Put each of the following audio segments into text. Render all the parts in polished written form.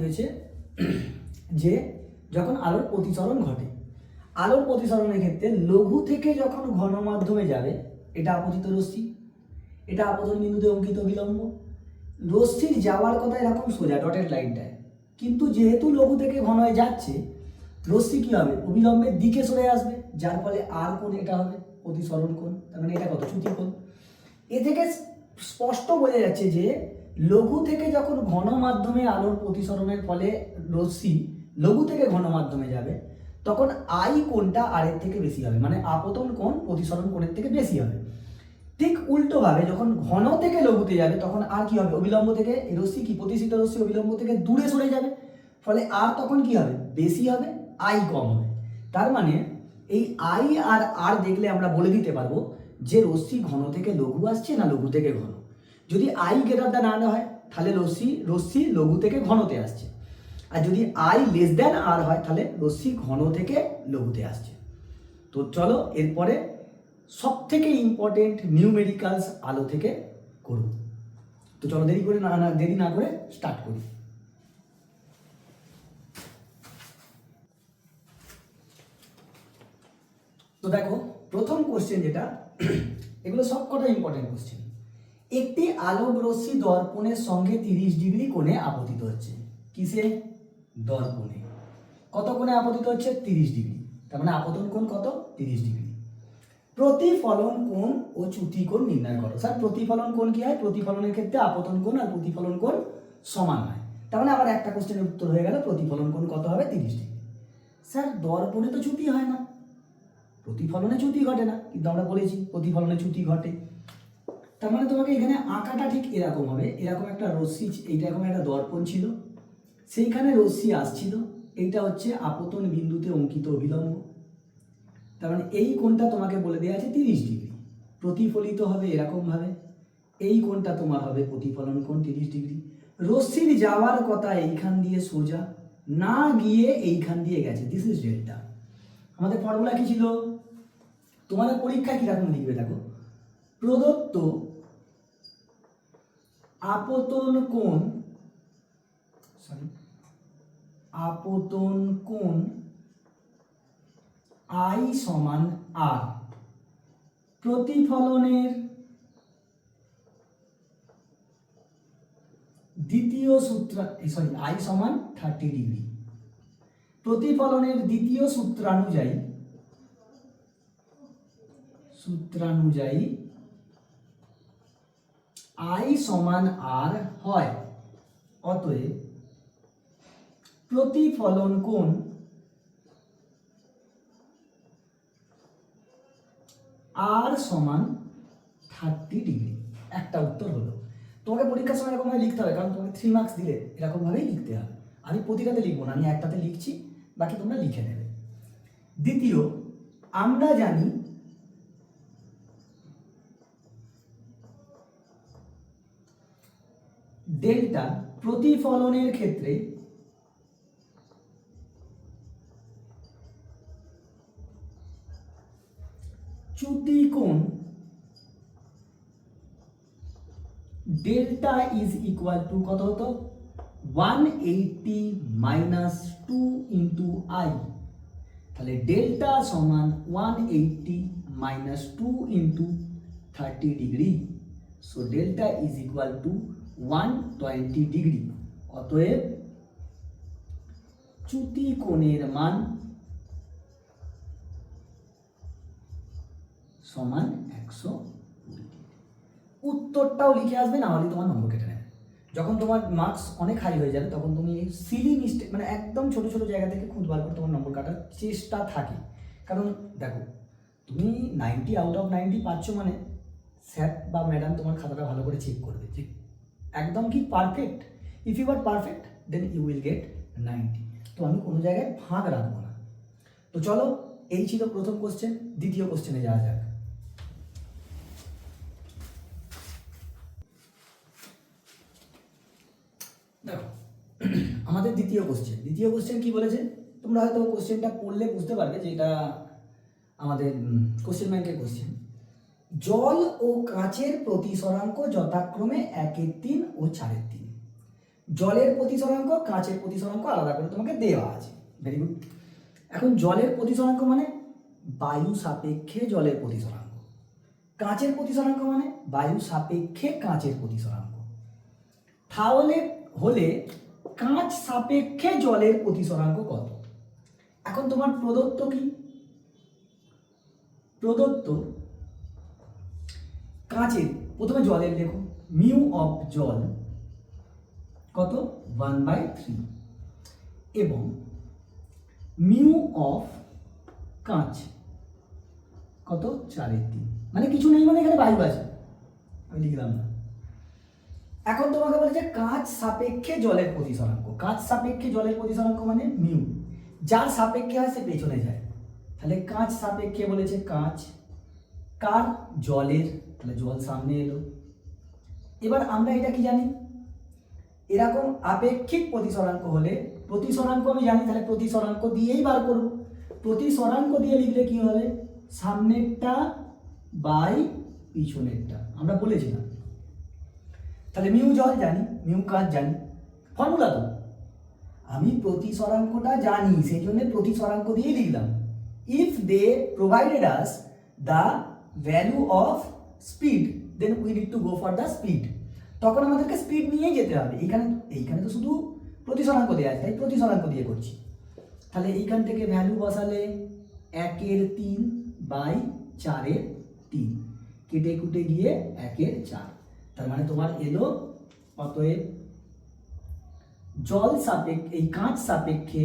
রয়েছে যে যখন আলোর প্রতিসরণ ঘটে, আলোর প্রতিসরণের ক্ষেত্রে লঘু থেকে যখন ঘন মাধ্যমে যাবে, এটা আপতিত রশ্মি, এটা আপতন বিন্দুতে অঙ্কিত বিলম্ব। রশ্মির যাওয়ার কথা এরকম সোজা ডটেড লাইনটায়, কিন্তু যেহেতু লঘু থেকে ঘন হয়ে যাচ্ছে, রশ্মি কী হবে, অবিলম্বের দিকে সরে আসবে, যার ফলে আর কোণ এটা হবে প্রতিসরণ কোণ, তার মানে এটা কত, চ্যুতি কোণ। এ থেকে স্পষ্ট বোঝা যাচ্ছে যে লঘু থেকে যখন ঘন মাধ্যমে আলোর প্রতিসরণের ফলে রশ্মি লঘু থেকে ঘন মাধ্যমে যাবে, তখন আই কোণটা আর এর থেকে বেশি হবে, মানে আপতন কোণ প্রতিসরণ কোণের থেকে বেশি হবে। ঠিক উল্টোভাবে যখন ঘন থেকে লঘুতে যাবে, তখন আর কি হবে, অবিলম্ব থেকে রশ্মি কি প্রতিসিত রশ্মি অবিলম্ব থেকে দূরে সরে যাবে, ফলে আর তখন কি হবে, বেশি হবে, আই কম হবে। তার মানে এই আই আর আর দেখলে আমরা বলে দিতে পারবো যে রশ্মি ঘন থেকে লঘু আসছে না লঘু থেকে ঘন। যদি আই গ্রেটার দ্যান আর হয়, তাহলে রশ্মি লঘু থেকে ঘনতে আসছে, আর যদি আই লেস দ্যান আর হয়, তাহলে রশ্মি ঘন থেকে লঘুতে আসছে। তো চলো এরপরে সব থেকে ইম্পর্টেন্ট নিউমেরিক্যালস আলো থেকে করব। তো চলো দেরি না করে স্টার্ট করি। তো দেখো প্রথম কোশ্চেন যেটা, এগুলো সব কটা ইম্পর্টেন্ট কোশ্চেন। একটি আলোক রশ্মি দর্পণের সঙ্গে 30 ডিগ্রি কোণে আপতিত হচ্ছে। কিসে, দর্পণে। কত কোণে আপতিত হচ্ছে, 30 ডিগ্রি। তার মানে আপতন কোণ কত, 30 ডিগ্রি। প্রতিফলন কোণ ও চ্যুতি কোণ নির্ণয় করো। স্যার প্রতিফলন কোণ কি হয়, প্রতিফলনের ক্ষেত্রে আপতন কোণ আর প্রতিফলন কোণ সমান হয়। তার মানে আবার একটা কোশ্চেনের উত্তর হয়ে গেল, প্রতিফলন কোণ কত হবে, 30 ডিগ্রি। স্যার দর্পণে তো চ্যুতি হয় না, প্রতিফলনে চ্যুতি ঘটে না, কিন্তু আমরা বলেছি প্রতিফলনে চ্যুতি ঘটে। তার মানে তোমাকে এখানে আঁকাটা ঠিক এরকম হবে, এরকম একটা রশ্মি, এইটা এরকম একটা দর্পণ ছিল, সেইখানে রশ্মি আসছিল, এইটা হচ্ছে আপতন বিন্দুতে অঙ্কিত অভিলম্ব। তার মানে এই কোণটা তোমাকে বলে দেওয়া আছে 30 ডিগ্রি, প্রতিফলিত হবে এরকমভাবে, এই কোণটা তোমার হবে প্রতিফলন কোণ 30 ডিগ্রি। রশ্মির যাওয়ার কথা এইখান দিয়ে সোজা, না গিয়ে এইখান দিয়ে গেছে, দিস ইজ ডেল্টা। আমাদের ফর্মুলা কি ছিল, তোমাদের পরীক্ষায় কিরকম লিখবে দেখো, প্রদত্ত আপতন কোণ আই সমান আর, প্রতিফলনের দ্বিতীয় সূত্র, আই সমান 30 ডিগ্রি, প্রতিফলনের দ্বিতীয় সূত্রানুযায়ী আই সমান আর হয়, অতএব প্রতিফলন কোণ আর সমান 30 ডিগ্রি। একটা উত্তর হলো। তোমাকে পরীক্ষার সময় এরকমভাবে লিখতে হবে, কারণ তোমাকে 3 মার্কস দিলে এরকমভাবেই লিখতে হবে। আমি প্রতিটাতে লিখবো না, আমি একটাতে লিখছি, বাকি তোমরা লিখে নেবে। দ্বিতীয়, আমরা জানি ডেল্টা প্রতিফলনের ক্ষেত্রে চ্যুতি কোণ ডেল্টা ইজ ইকুয়াল টু কত হতো, 180 মাইনাস 2 ইন্টু আই। তাহলে ডেল্টা সমান 180 minus 2 into 30 degree. So delta is equal to 120 degree. অতএব চ্যুতি কোণের মান সমান 120 ডিগ্রি। উত্তরটাও লিখে আসবে, না হলে তোমার নম্বর কেটে নেবে। যখন তোমার মার্কস অনেক হাই হয়ে যাবে, তখন তুমি সিলি মিস্টেক, মানে একদম ছোট ছোট জায়গা থেকে খুঁত বার করে তোমার নম্বর কাটার চেষ্টা থাকে। কারণ দেখো, তুমি 90 আউট অফ 90 পাচ্ছ, মানে স্যার বা ম্যাডাম তোমার খাতাটা ভালো করে চেক করবে যে একদম কি perfect. If you are perfect then you will get 90। তো আমি কোনো জায়গায় ফাঁক রাখবো না। তো চলো, এই ছিল প্রথম কোশ্চেন। দ্বিতীয় কোশ্চেনে যাওয়া যাক। দেখো আমাদের দ্বিতীয় কোশ্চেন কি বলেছে, তোমরা হয়তো কোশ্চেনটা পড়লে বুঝতে পারবে যে এটা আমাদের কোশ্চেন ব্যাংকের কোশ্চেন। জল ও কাঁচের প্রতিসরাঙ্ক যথাক্রমে 1/3 ও 4/3। জলের প্রতিসরাঙ্ক, কাঁচের প্রতিসরাঙ্ক আলাদা করে তোমাকে দেওয়া আছে। Very good. এখন জলের প্রতিসরাঙ্ক মানে বায়ু সাপেক্ষে জলের প্রতিসরাঙ্ক, কাঁচের প্রতিসরাঙ্ক মানে বায়ু সাপেক্ষে কাঁচের প্রতিসরাঙ্ক। তাহলে হলে কাঁচ সাপেক্ষে জলের প্রতিসরাঙ্ক কত? এখন তোমার প্রদত্ত কি? প্রদত্ত কাঁচের, প্রথমে জলের লেখো, মিউ অফ জল কত? 1/3 এবং মিউ অফ কাঁচ কত? 4/3। মানে কিছু নেই, মানে এখানে বায়ু আছে, আমি লিখলাম না। এখন তোমাকে বলেছে কাঁচ সাপেক্ষে জলের প্রতিসরাঙ্ক। কাঁচ সাপেক্ষে জলের প্রতিসরাঙ্ক মানে মিউ, যার সাপেক্ষে হয় সে পেছনে যায়। তাহলে কাঁচ সাপেক্ষে বলেছে কাঁচ, কার? জলের, তাহলে জল সামনে এলো। এবার আমরা এটা কি জানি? এরকম আপেক্ষিক প্রতিসরাঙ্ক হলে, প্রতিসরাঙ্ক আমি জানি, তাহলে প্রতিসরাঙ্ক দিয়েই বার করব। প্রতিসরাঙ্ক দিয়ে লিখলে কি হবে? সামনেরটা বাই পিছনেরটা, আমরা বলেছিলাম। তাহলে মিউ জল জানি, মিউ কাঁচ জানি, ফর্মুলা তো। আমি প্রতিসরাঙ্কটা জানি, সেই জন্য প্রতিসরাঙ্ক দিয়েই লিখলাম। If they provided us the value of speed, then we need to go for the speed. তখন আমাদেরকে স্পিড নিয়েই যেতে হবে। এইখানে তো শুধু প্রতিসরাঙ্ক দেওয়া আছে, তাই প্রতিসরাঙ্ক দিয়ে করছি। তাহলে এইখান থেকে ভ্যালু বসালে 1/3/4, কেটে কুটে গিয়ে 1/4। তার মানে তোমার এলো, অতএব জল সাপেক্ষে, এই কাঁচ সাপেক্ষে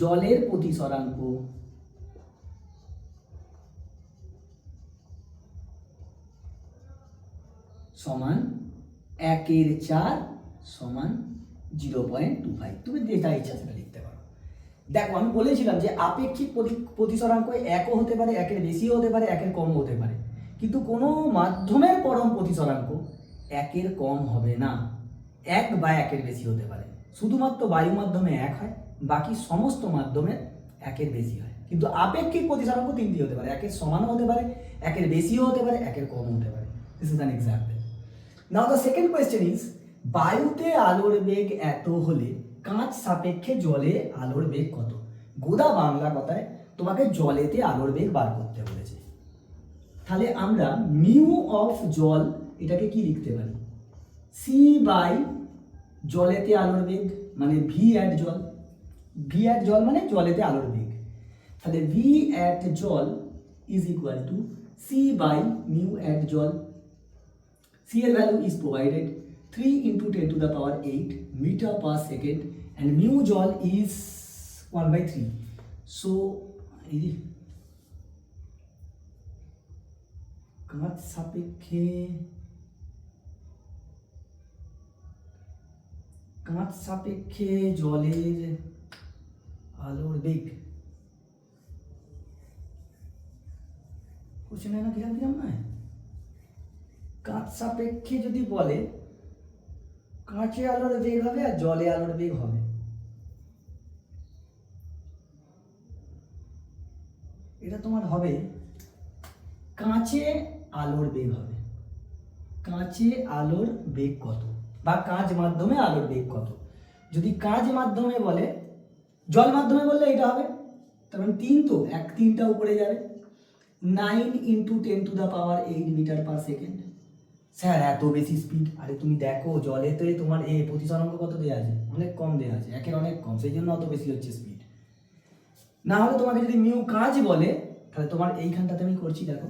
জলের প্রতিসরাঙ্ক সমান 1/4 সমান 0.25। তুমি যেটা ইচ্ছা সেটা লিখতে পারো। দেখো আমি বলেছিলাম যে আপেক্ষিক প্রতিসরাঙ্ক একও হতে পারে, একের বেশিও হতে পারে, একের কমও হতে পারে, কিন্তু কোনো মাধ্যমের পরম প্রতিসরাঙ্ক একের কম হবে না, 1 বা একের বেশি হতে পারে। শুধুমাত্র বায়ু মাধ্যমে 1 হয়, বাকি সমস্ত মাধ্যমে একের বেশি হয়। কিন্তু আপেক্ষিক প্রতিসরাঙ্ক 3টি হতে পারে, একের সমানও হতে পারে, একের বেশিও হতে পারে, একের কমও হতে পারে। This is an example. Now the second question is, বায়ুতে আলোর বেগ এত হলে কাঁচ সাপেক্ষে জলে আলোর বেগ কত? গোদা বাংলা কথায় তোমাকে জলেতে আলোর বেগ বার করতে বলেছে। তাহলে আমরা মিউ অফ জল এটাকে কি লিখতে পারি? সি বাই জলেতে আলোর বেগ, মানে ভি অ্যাট জল। ভি অ্যাট জল মানে জলেতে আলোর বেগ। তাহলে ভি অ্যাট জল is equal to C by mu at জল। C এর value is provided 3 into 10 to the power 8 meter per second and mu joule is 1/3. So কাঁচ সাপেক্ষে জলের আলোর বেগ, কোশ্চেন না দিলাম না, কাঁচ সাপেক্ষে যদি বলে কাঁচে আলোর বেগ হবে আর জলে আলোর বেগ হবে। এটা তোমার হবে কাঁচে আলোর বেগ হবে। কাঁচে আলোর বেগ কত, বা কাঁচ মাধ্যমে আলোর বেগ কত? যদি কাঁচ মাধ্যমে বলে, জল মাধ্যমে বললে এটা হবে, তার মানে 3 তো 3টা উপরে যাবে, 9 into 10 to the power 8 metre per second. Sir এত বেশি স্পিড? আরে তুমি দেখো জলেতে তোমার এই প্রতিসরাঙ্ক কত দেওয়া আছে? অনেক কম দেওয়া আছে, একের অনেক কম, সেই জন্য অত বেশি হচ্ছে স্পিড। না হলে তোমাকে যদি মিউ কাঁচ বলে, তাহলে তোমার এইখানটাতে আমি করছি, দেখো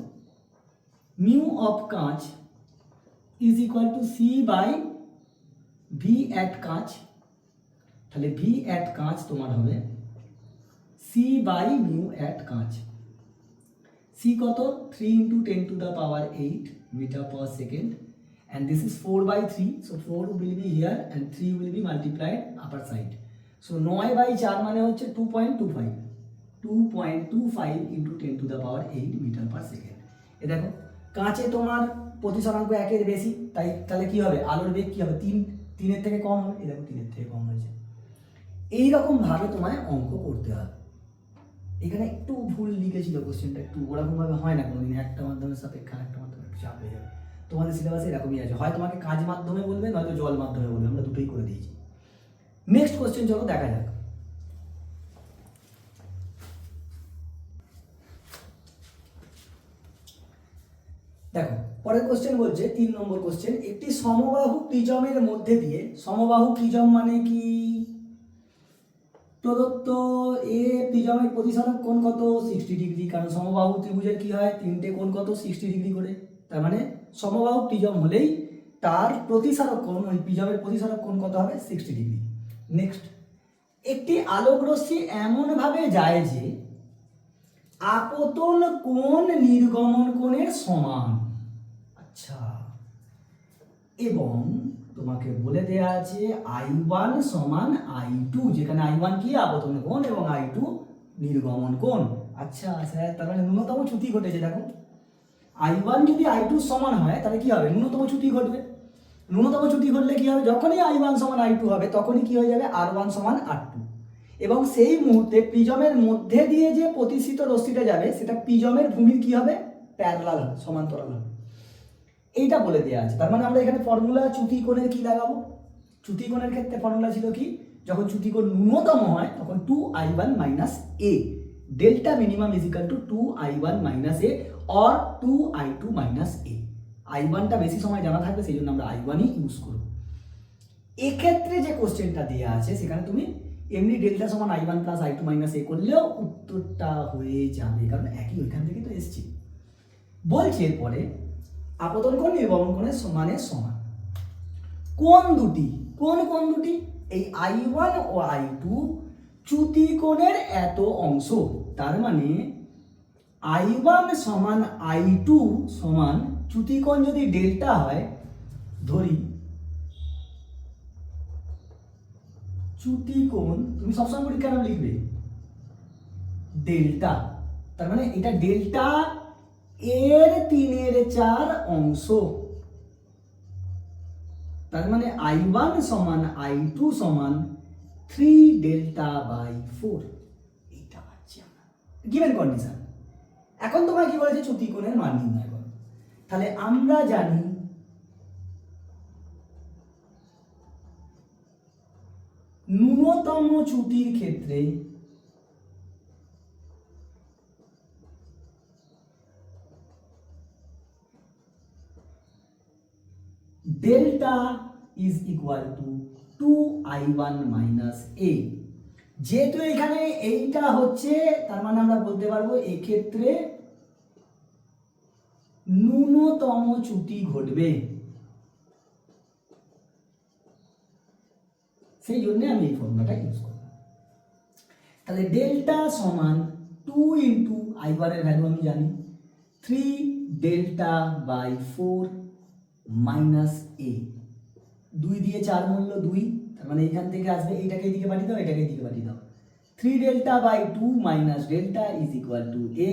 মিউ অফ কাঁচ is equal to C by V at কাঁচ। তাহলে ভি অ্যাট কাঁচ তোমার হবে সি বাই মিউ অ্যাট কাঁচ। সি কত? 3 into 10 to the power 8 meter per second, and this is 4/3, so 4 will be here and 3 will be multiplied upper side, so 9/4 মানে হচ্ছে 2.25 into 10 to the power 8 meter per second। এ দেখো কাঁচে তোমার প্রতিসরাঙ্ক 1-এর বেশি, তাহলে কি হবে? আলোর বেগ কি হবে? 3-এর থেকে কম হবে। এই দেখো 3-এর থেকে কম হয়েছে। এইরকম ভাবে তোমায় অঙ্ক করতে হবে। এখানে একটু ভুল লিখেছিল কোশ্চেনটা, একটু ওরকম ভাবে হয় না কোনোদিন, একটা মাধ্যমের সাপেক্ষে একটা মাধ্যমে একটু চাপ হয়ে যাবে। তোমাদের সিলেবাসে এরকমই আছে, হয় তোমাকে কাজ মাধ্যমে বলবে, নয়তো জল মাধ্যমে বলবে, আমরা দুটোই করে দিয়েছি। নেক্সট কোশ্চেন চলো দেখা যাক। দেখো পরের কোশ্চেন বলছে 3 নম্বর কোশ্চেন, একটি সমবাহু প্রিজমের মধ্যে দিয়ে, সমবাহু প্রিজম মানে কি, প্রদত্ত এ প্রিজমের প্রতিসরক কোণ কত 60 ডিগ্রি, কারণ সমবাহু ত্রিভুজের কি হয় 3টে কোণ কত 60 ডিগ্রি করে, তার মানে সমবাহু প্রিজম হলেই তার প্রতিসারক কোণ, ওই প্রিজমের প্রতিসারক কোণ কত হবে 60 ডিগ্রি। নেক্সট, একটি আলোক রশ্মি এমন ভাবে যায় যে আপতন কোণ নির্গমন কোণের সমান। আচ্ছা, এবং তোমাকে বলে দেয়া আছে I1 সমান I2, যেখানে I1 কি আপতন কোণ এবং I2 নির্গমন কোণ। আচ্ছা স্যার, তার মানে ন্যূনতম চ্যুতি ঘটেছে। দেখো I1 যদি I2 সমান হয় তাহলে কি হবে, ন্যূনতম চ্যুতি ঘটবে। ন্যূনতম চ্যুতি ঘটলে কি হবে, যখনই I1 সমান I2 হবে তখনই কি হয়ে যাবে R1 সমান R2, এবং সেই মুহূর্তে প্রিজমের মধ্যে দিয়ে যে প্রতিসৃত রশ্মিটা যাবে সেটা প্রিজমের ভূমির কি হবে, প্যারালাল হবে, সমান্তরাল হবে। এইটা বলে দেওয়া আছে। তার মানে আমরা এখানে ফর্মুলা চ্যুতি কোণের কি লাগাবো, চ্যুতি কোণের ক্ষেত্রে ফর্মুলা ছিল কি, যখন চ্যুতি কোণ ন্যূনতম হয় তখন 2I1 minus A, delta minimum is equal to 2I1 minus A or 2I2 minus A. I1টা বেশি সময় জানা থাকবে, সেই জন্য আমরা I1ই ইউজ করব। এক্ষেত্রে যে কোশ্চেনটা দেওয়া আছে সেখানে তুমি এমনি ডেল্টা সমান I1 প্লাস I2 মাইনাস এ করলেও উত্তরটা হয়ে যাবে, কারণ একই ওইখান থেকে তো এসছে। বলছে এরপরে আপতন কোণ নির্গমন কোণের সমানের সমান। কোণ দুটি, কোণ দুটি এই I1 ও I2 চ্যুতি কোণের এত অংশ, তার মানে I1 সমান I2 সমান চ্যুতি কোণ যদি ডেল্টা হয়, ধরি চ্যুতি কোণ, তুমি সবসময় পরীক্ষায় নাম লিখবে ডেল্টা, তার মানে এটা ডেল্টা এর 3/4 অংশ, তার মানে I1 সমান I2 সমান 3 ডেল্টা বাই 4। এইটা পাচ্ছি আমরা গিভেন কন্ডিশন। এখন তোমরা কি বলেছে, চ্যুতি কোণের মান নির্ণয় করো। তাহলে আমরা জানি ন্যূনতম চ্যুতির ক্ষেত্রে delta is equal to 2I1 minus A. যেহেতু এখানে এইটা হচ্ছে, তার মানে আমরা বলতে পারবো এক্ষেত্রে ন্যূনতম চ্যুতি ঘটবে, সেই জন্য আমি এই ফর্মুলাটা ইউজ করব। তাহলে ডেল্টা সমান 2 ইন্টু I1 এর ভ্যালু আমি জানি 3 ডেল্টা বাই 4 মাইনাস এ, 2 দিয়ে 4 মূল্য 2, তার মানে এখান থেকে আসবে, এইটাকে এদিকে পাঠিয়ে দাও, এটাকে এদিকে পাঠিয়ে দাও, 3 delta by 2 minus delta is equal to A.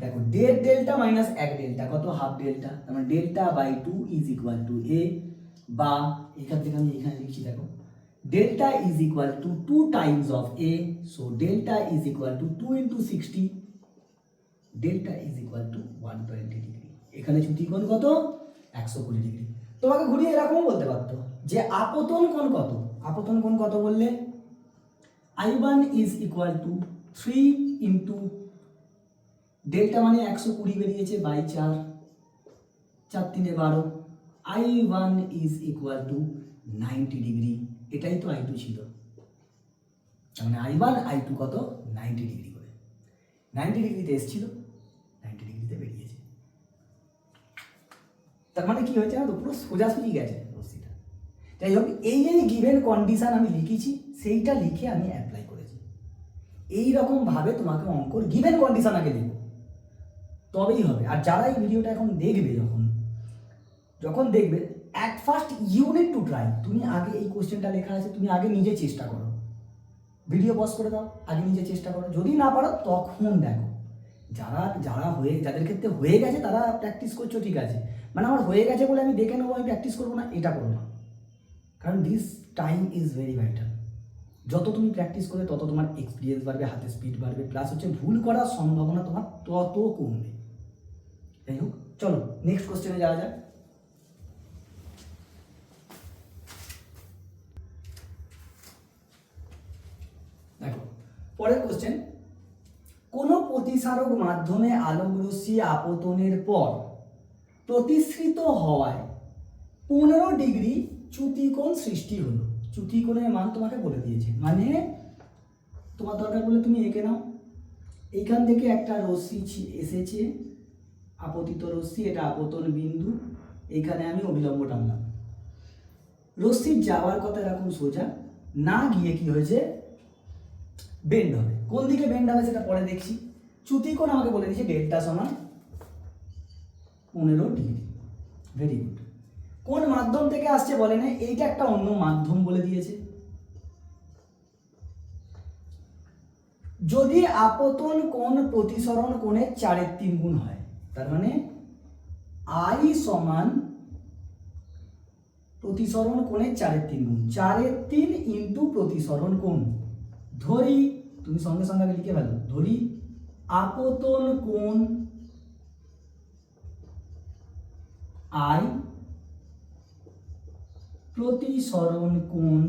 দেখো 1.5 ডেল্টা মাইনাস 1 ডেল্টা কত, হাফ ডেল্টা, তার মানে delta by 2 is equal to A, বা এখান থেকে আমি এখানে লিখছি, দেখো delta is equal to 2 times of A, so delta is equal to 2 into 60, delta is equal to 120 degree. এখানে চ্যুতি কোণ কত, 120 ডিগ্রি। তোমাকে ঘুরিয়ে এরকমও বলতে পারতো যে আপতন কোণ কত, আপতন কোণ কত বললে I1 is equal to 3 into delta মানে 120 বেরিয়েছে by 4, 4 3 12, I1 is equal to 90 degree. এটাই তো I2 ছিল, তার মানে I1 I2 কত 90 ডিগ্রি করে, 90 ডিগ্রিতে এসেছিল, 90 ডিগ্রিতে বেরিয়েছে। তার মানে কি হয়েছে, তো পুরো সোজাসুজি গেছে রশ্মিটা। যাই হোক, এই যে গিভেন কন্ডিশন আমি লিখেছি সেইটা লিখে আমি অ্যাপ্লাই করেছি। এইরকম ভাবে তোমাকে অঙ্কর গিভেন কন্ডিশন আগে লিখো, তবেই হবে। আর যারা এই ভিডিওটা এখন দেখবে, যখন দেখবে at first you need to try, তুমি আগে এই কোশ্চেনটা লেখা আছে, তুমি আগে নিজে চেষ্টা করো, ভিডিও পজ করে দাও, আগে নিজে চেষ্টা করো, যদি না পারো তখন দেখো। যাদের ক্ষেত্রে হয়ে গেছে তারা প্র্যাকটিস করছো, ঠিক আছে, মানে আমার হয়ে গেছে বলে আমি দেখে নেবো, আমি প্র্যাকটিস করবো না, এটা করবো না, কারণ this time is very vital. যত তুমি প্র্যাকটিস করবে তত তোমার এক্সপিরিয়েন্স বাড়বে, হাতে স্পিড বাড়বে, প্লাস হচ্ছে ভুল করার সম্ভাবনা তোমার তত কমবে। যাই হোক, চলো নেক্সট কোশ্চেনে যাওয়া যাক। দেখো পরের কোশ্চেন, কোন প্রতিসারক মাধ্যমে আলোক রশ্মি আপতনের পর প্রতিসৃত হওয়ায় 15 ডিগ্রি চ্যুতিকোণ সৃষ্টি হলো। চ্যুতিকোণের মান তোমাকে বলে দিয়েছে, মানে তোমার দরকার বলে তুমি এঁকে নাও, এইখান থেকে একটা রশ্মি এসেছে, আপতিত রশ্মি, এটা আপতন বিন্দু, এইখানে আমি অবিলম্ব টানলাম, রশ্মির যাওয়ার কথা এরকম সোজা না গিয়ে কি হয়েছে, বেন্ড হবে। কোন দিকে বেন্ড হবে সেটা পরে দেখছি। চ্যুতিকোণ আমাকে বলে দিয়েছে ডেল্টা সমান 15 ডিগ্রি। Very good. কোন মাধ্যম থেকে আসছে বলে না, এইটা একটা অন্য মাধ্যম বলে দিয়েছে। যদি আপতন কোণ প্রতিসরণ কোণের 4/3 গুণ হয়, তার মানে I সমান প্রতিসরণ কোণের 4/3 গুণ, 4/3 ইন্টু প্রতিসরণ কোণ। ধরি, তুমি সঙ্গে সঙ্গে আগে লিখে ফেলো, ধরি আপতন কোণ I, প্রতিসরণ কোণ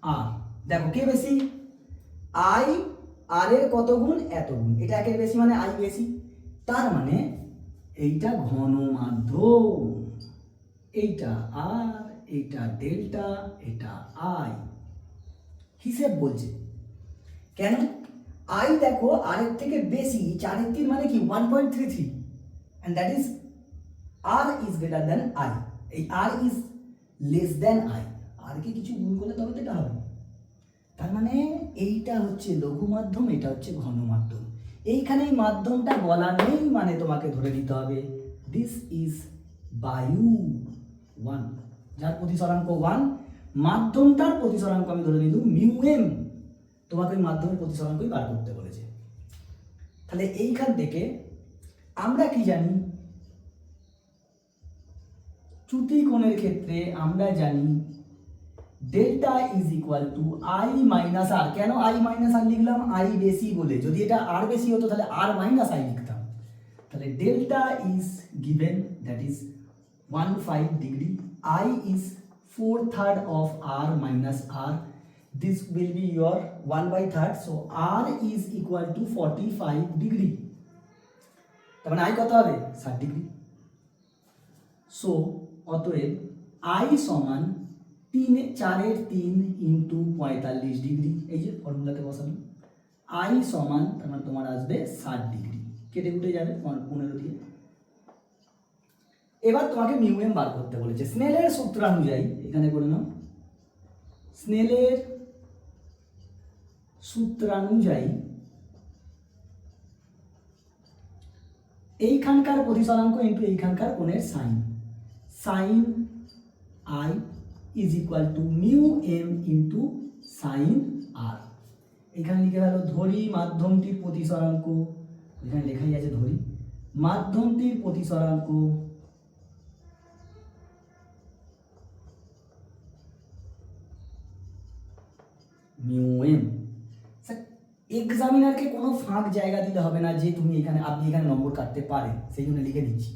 R। দেখো কে বেশি, I R এর কত গুণ, এত গুণ, এটা একের বেশি মানে I বেশি, তার মানে এইটা ঘন মাধ্যম, এইটা R, এইটা ডেল্টা, এটা I। হিসেব বলছে কেন, I দেখো R এর থেকে বেশি, 4/3 মানে কি 1.33, and that is R is greater than I, এই R is less than I, R কে কিছু গুণ করলে তবে তো এটা হবে। তার মানে এইটা হচ্ছে লঘু মাধ্যম, এটা হচ্ছে ঘন মাধ্যম। এইখানে এই মাধ্যমটা বলা নেই, মানে তোমাকে ধরে নিতে হবে দিস ইজ বায়ু 1, যার প্রতিসরাঙ্ক 1, মাধ্যমটার প্রতিসরাঙ্ক আমি ধরে নিলাম μm, তোমাকে ওই মাধ্যমের প্রতিসরাঙ্কই বার করতে বলেছে। তাহলে এইখান থেকে আমরা কি জানি, চ্যুতিকোণের ক্ষেত্রে আমরা জানি delta is equal two I minus R। কেন I মাইনাস R লিখলাম, I বেশি বলে, যদি এটা R বেশি হতো তাহলে R মাইনাস I লিখতাম। তাহলে delta is given, that is 15 degree, I is 4/3 of R minus R, this will be your 1/3, so R is equal to 45 degree, তার মানে I কত হবে, 60 ডিগ্রি। সো অতএব I সমান 4/3 ইন্টু 45 ডিগ্রি, এই যে ফর্মুলাতে বসানো, I সমান তার মানে তোমার আসবে 60 ডিগ্রি, কেটে কুটে যাবে 15 দিয়ে। এবার তোমাকে μm বার করতে বলেছে স্নেলের সূত্রানুযায়ী, এখানে করে নাও, স্নেলের সূত্রানুযায়ী এইখানকার প্রতিসরাঙ্ক ইন্টু এইখানকার কোণের sine, sine I is equal to μm into sine R। এখানে লিখে গেল ধরি মাধ্যমটির প্রতিসরাঙ্ক, এখানে লেখাই আছে ধরি মাধ্যমটির প্রতিসরাঙ্ক μm। এক্সামিনারকে কোনো ফাঁক জায়গা দিতে হবে না যে তুমি এখানে, আপনি এখানে নম্বর কাটতে পারেন, সেই জন্য লিখে দিচ্ছি।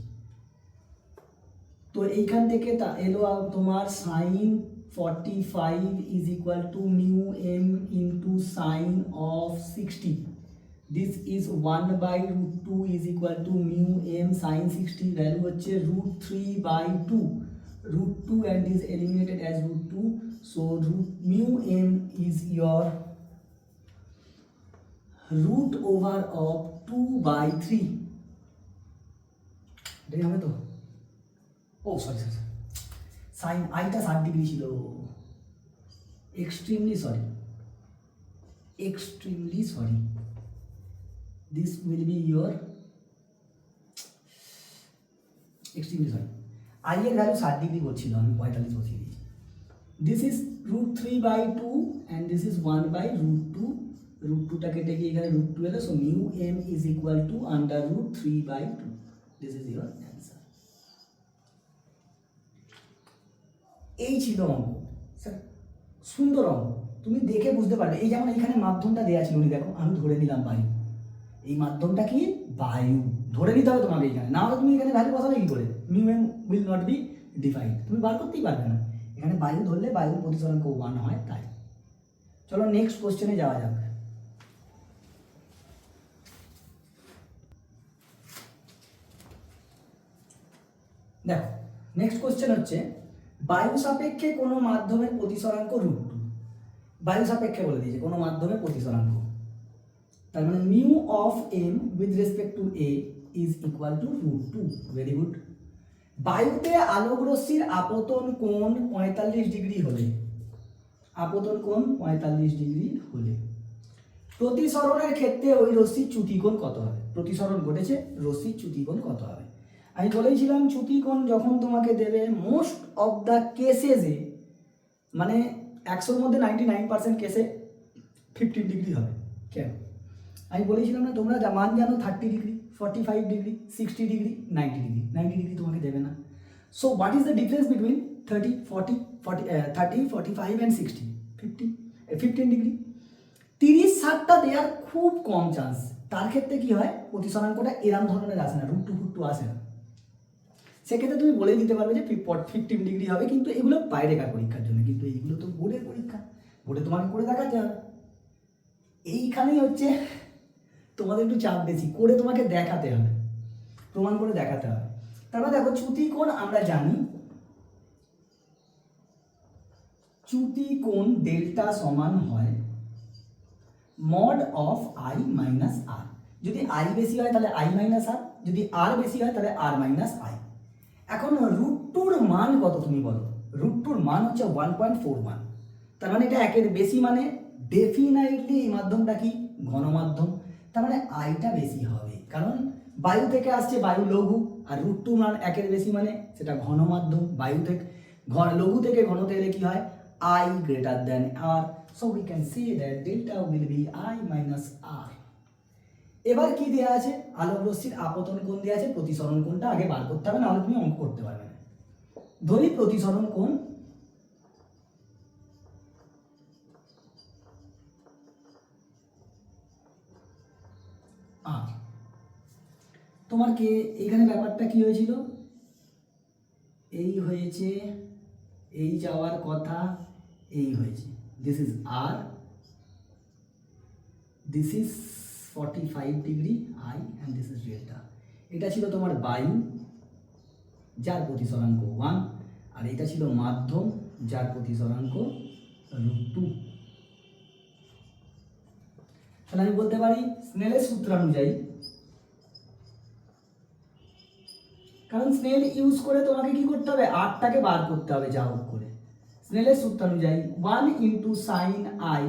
তো এইখান থেকে তা এলো তোমার sine 45 is equal to μm into sine of 60, this is 1/√2 is equal to μm sine 60, value হচ্ছে √3/2, √2 and is eliminated as √2, so μm is your √2/3, এটাই হবে তো, ও সরি সাইন আইটা 60 ডিগ্রি ছিল, extremely sorry, this will be your extremely sorry, I এর value 60 degree করছিল, আমি 45 বসিয়ে দিয়েছি। This is √3/2 and this is 1/√2, √2টা কেটে গিয়ে এখানে √2 এলো, so μm is equal two √3/2, this is your answer. এই ছিল অঙ্ক, স্যার সুন্দর অঙ্ক, তুমি দেখে বুঝতে পারবে। এই যেমন এখানে মাধ্যমটা দেওয়া ছিল, উনি দেখো আমি ধরে নিলাম বায়ু, এই মাধ্যমটা কি বায়ু, ধরে নিতে হবে তোমাকে এখানে, না হলে তুমি এখানে ভ্যালু বসাবে কি করে, μm will not be defined, তুমি বার করতেই পারবে না। এখানে বায়ু ধরলে বায়ুর প্রতিসরাঙ্ক 1 হয়, তাই চলো নেক্সট কোশ্চেনে যাওয়া যাক। দেখো নেক্সট কোশ্চেন হচ্ছে বায়ু সাপেক্ষে কোনো মাধ্যমের প্রতিসরাঙ্ক √2। বায়ু সাপেক্ষে বলে দিয়েছে কোনো মাধ্যমের প্রতিসরাঙ্ক, তার মানে mu of M with respect to A is equal to √2। Very good. বায়ুতে আলোক রশ্মির আপতন কোণ 45 ডিগ্রি হলে, আপতন কোণ 45 ডিগ্রি হলে প্রতিসরণের ক্ষেত্রে ওই রশ্মির চ্যুতি কোণ কত হবে? প্রতিসরণ ঘটেছে, রশ্মির চ্যুতি কোণ কত হবে? আমি বলেছিলাম চ্যুতি কোণ যখন তোমাকে দেবে মোস্ট অফ দ্য কেসেসে, মানে 100-র মধ্যে 99% কেসে 15 ডিগ্রি হবে। কেন? আমি বলেছিলাম না তোমরা মান জানো 30 degree, 45 degree, 60 degree, 90 degree. 90 degree তোমাকে দেবে না। So what is the difference between 30, 40, 45 and 60? 15 degree. 30-60টা দেওয়ার খুব কম চান্স। তার ক্ষেত্রে কি হয়, প্রতিসরাঙ্কটা এরম ধরনের আসে না, √2 আসে না। সেক্ষেত্রে তুমি বলে দিতে পারবে যে 15 ডিগ্রি হবে, কিন্তু এগুলো বাইরেকার পরীক্ষার জন্য, কিন্তু এইগুলো তো বোর্ডের পরীক্ষা, বোর্ডে তোমাকে করে দেখাতে হবে। এইখানেই হচ্ছে তোমাদের একটু চাপ বেশি, করে তোমাকে দেখাতে হবে, প্রমাণ করে দেখাতে হবে। তারপর দেখো চ্যুতি কোণ আমরা জানি, চ্যুতি কোণ ডেল্টা সমান হয় মড অফ I মাইনাস আর। যদি I বেশি হয় তাহলে I মাইনাস আর, যদি R বেশি হয় তাহলে R মাইনাস I। এখন √2-র মান কত তুমি বলো? √2-র মান হচ্ছে 1.41। তার মানে এটা একের বেশি, মানে ডেফিনাইটলি এই মাধ্যমটা কি ঘন মাধ্যম, তার মানে আইটা বেশি হবে, কারণ বায়ু থেকে আসছে, বায়ু লঘু, আর √2 মান একের বেশি মানে সেটা ঘন মাধ্যম। বায়ু থেকে লঘু থেকে ঘনতে এলে কি হয়, I greater than R, so we can say that delta will be I minus R। এবার কি দেওয়া আছে, আলোক রশ্মির আপতন কোণ দেওয়া আছে, প্রতিসরণ কোণটা আগে বার করতে হবে, নাহলে তুমি অঙ্ক করতে পারবে না। ধরি প্রতিসরণ কোণ আর, তোমার কে এখানে ব্যাপারটা কি হয়েছিল, এই হয়েছে, এই যাওয়ার কথা, এই হয়েছে, this is R, this is 45 degree I and this is delta। এটা ছিল তোমার বায়ু যার প্রতিসরাঙ্ক 1, আর এটা ছিল মাধ্যম যার প্রতিসরাঙ্ক √2। তাহলে আমি বলতে পারি স্নেলের সূত্র অনুযায়ী, কারণ স্নেল ইউজ করে তোমাকে কি করতে হবে, আরটাকে বার করতে হবে যা হোক করে। স্নেলের সূত্র অনুযায়ী 1 into sine I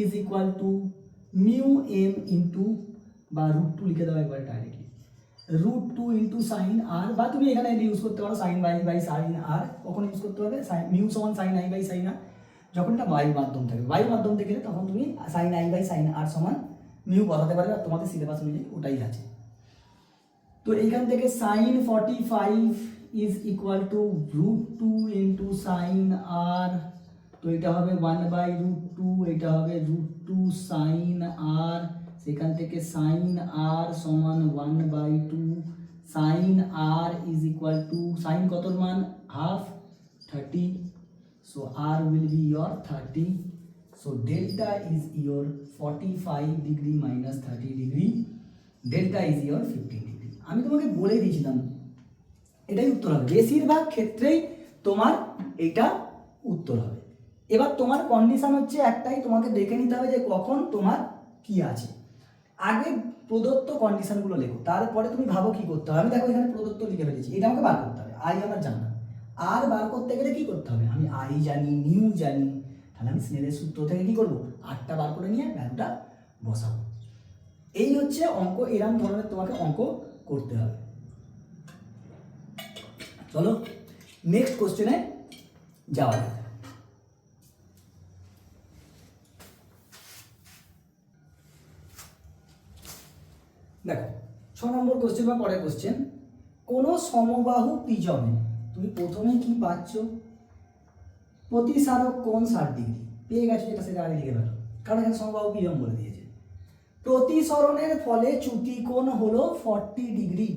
is equal to mu M into, বা √2 লিখে দেওয়া একবার ডাইরেক্টলি, √2 ইন্টু সাইন আর, বা তুমি এখানে ইউজ করতে পারো সাইন I বাই সাইন আর। কখন ইউজ করতে হবে, মিউ সমান সাইন I বাই সাইন আর, যখন এটা বায়ু মাধ্যম থাকে। বায়ু মাধ্যম থেকে তখন তুমি sign I by sine R সমান মিউ বসাতে পারবে, আর তোমাদের সিলেবাস অনুযায়ী ওটাই আছে। তো এইখান থেকে sine 45 is equal to √2 into sine R, তো এটা হবে 1/√2, এটা হবে √2 সাইন আর, সেখান থেকে সাইন আর সমান 1/2 sine R is equal to, sine কতর মান half, 30, so r will be your 30, so delta is your 45 degree minus 30 degree, delta is your 15 degree। আমি তোমাকে বলে দিয়েছিলাম এটাই উত্তর হবে, বেশিরভাগ ক্ষেত্রেই তোমার এটা উত্তর হবে। এবার তোমার কন্ডিশন হচ্ছে একটাই, তোমাকে দেখে নিতে হবে যে কখন তোমার কি আছে। আগে প্রদত্ত কন্ডিশনগুলো লেখো, তারপরে তুমি ভাবো কি করতে হবে। আমি দেখো এখানে প্রদত্ত লিখে ফেলেছি, এটা আমাকে বার করতে হবে, আই আমার জানা, আর বার করতে গেলে কি করতে হবে, আমি আই জানি, মিউ জানি, তাহলে আমি স্নেলের সূত্র থেকে কি করবো, আরটা বার করে নিয়ে ভ্যালুটা বসাবো। এই হচ্ছে অঙ্ক, এরকম ধরনের তোমাকে অঙ্ক করতে হবে। চলো নেক্সট কোশ্চেনে যাওয়া যাক। দেখো 6 নম্বর কোশ্চেন বা পরের কোশ্চেন, কোনো সমবাহু প্রিজমে তুমি প্রথমে কি পাচ্ছ, প্রতিসারক কোণ 60 ডিগ্রি পেয়ে গেছো, যেটা সেটা আগে লিখে ফেলো, কারণ এখানে সমবাহু প্রিজম বলে দিয়েছে। প্রতিসরণের ফলে চ্যুতি কোণ হলো 40 ডিগ্রি,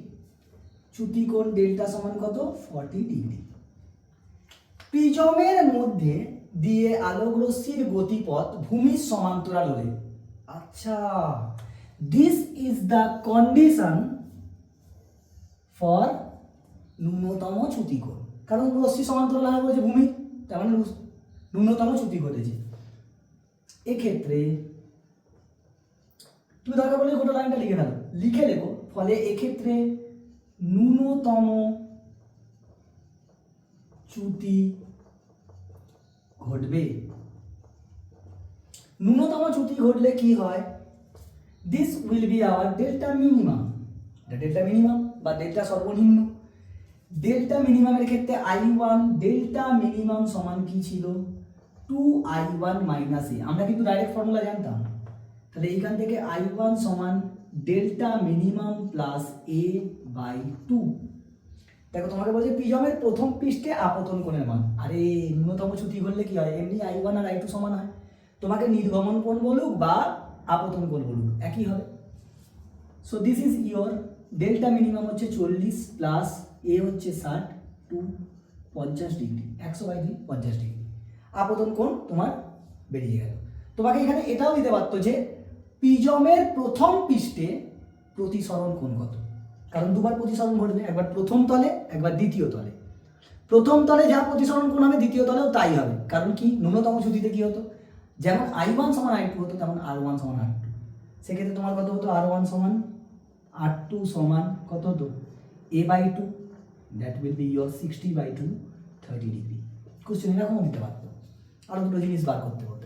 চ্যুতি কোণ ডেল্টা সমান কত, 40 ডিগ্রি। প্রিজমের মধ্যে দিয়ে আলোক রশ্মির গতিপথ ভূমির সমান্তরাল হলে, আচ্ছা, this is the condition for ন্যূনতম চ্যুতিকোণ। কারণ রশ্মি সমান্তরাল হয় বলছে ভূমি, তার মানে ন্যূনতম চ্যুতি ঘটেছে। এক্ষেত্রে তুমি দরকার বলে গোটা লাইনটা লিখে ফেলো, লিখে লেখো, ফলে এক্ষেত্রে ন্যূনতম চ্যুতি ঘটবে। ন্যূনতম চ্যুতি ঘটলে কি হয়, this will be hour delta minimum. Delta minimum বা ডেল্টা সর্বনিম্ন। ডেল্টা মিনিমামের ক্ষেত্রে I1 ডেল্টা মিনিমাম সমান কি ছিল, 2I1 মাইনাস এ। আমরা কিন্তু ডাইরেক্ট ফর্মুলা জানতাম, তাহলে এইখান থেকে I1 সমান delta minimum plus A by 2। দেখো তোমাকে বলছে প্রিজমের প্রথম পৃষ্ঠে আপতন কোণের মান। আরে ন্যূনতম চ্যুতি করলে কি হয়, এমনি I1 আর I2 সমান হয়, তোমাকে নির্গমন কোণ বলুক বা আপতন কোণ বলুক একই হবে। So this is your delta minimum হচ্ছে 40 প্লাস এ হচ্ছে 60, 2 50 ডিগ্রি, 100/2 50 ডিগ্রি। আপতন কোণ তোমার বেরিয়ে গেল। তোমাকে এখানে এটাও দিতে পারতো যে প্রিজমের প্রথম পৃষ্ঠে প্রতিসরণ কোণ কত, কারণ দুবার প্রতিসরণ ঘটবে, একবার প্রথম তলে একবার দ্বিতীয় তলে। প্রথম তলে যা প্রতিসরণ কোণ হবে দ্বিতীয় তলেও তাই হবে, কারণ কি ন্যূনতম চ্যুতিতে কি হতো, যেমন I1 সমান I2 হতো তেমন R1 সমান R2। সেক্ষেত্রে তোমার কত হতো, R1 সমান R2 সমান কত হতো, a/2, that will be your 60/2 30 degree. Question এরকমও দিতে পারতো, আরো দুটো জিনিস বার করতে পারতো।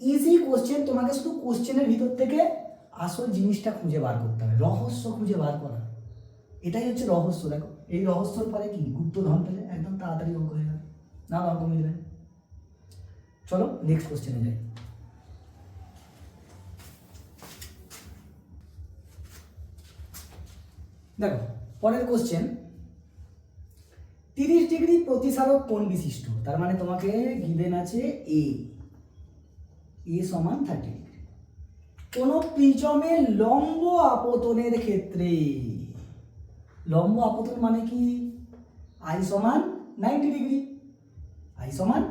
ইজি কোশ্চেন, তোমাকে শুধু কোশ্চেনের ভিতর থেকে আসল জিনিসটা খুঁজে বার করতে হবে, রহস্য খুঁজে বার করা, এটাই হচ্ছে রহস্য। দেখো এই রহস্যর পরে কি গুপ্তধন পেলে একদম তাড়াতাড়ি অঙ্ক হয়ে যাবে, না অঙ্ক মিলবে। চলো নেক্সট কোশ্চেনে যাই। দেখো পরের কোশ্চেন, 30 ডিগ্রি প্রতিসারক কোণ বিশিষ্ট, তার মানে তোমাকে গিভেন আছে এ সমান 30 ডিগ্রি। কোন প্রিজমের লম্ব আপতনের ক্ষেত্রে, লম্ব আপতন মানে কি, I সমান 90 ডিগ্রি, I সমান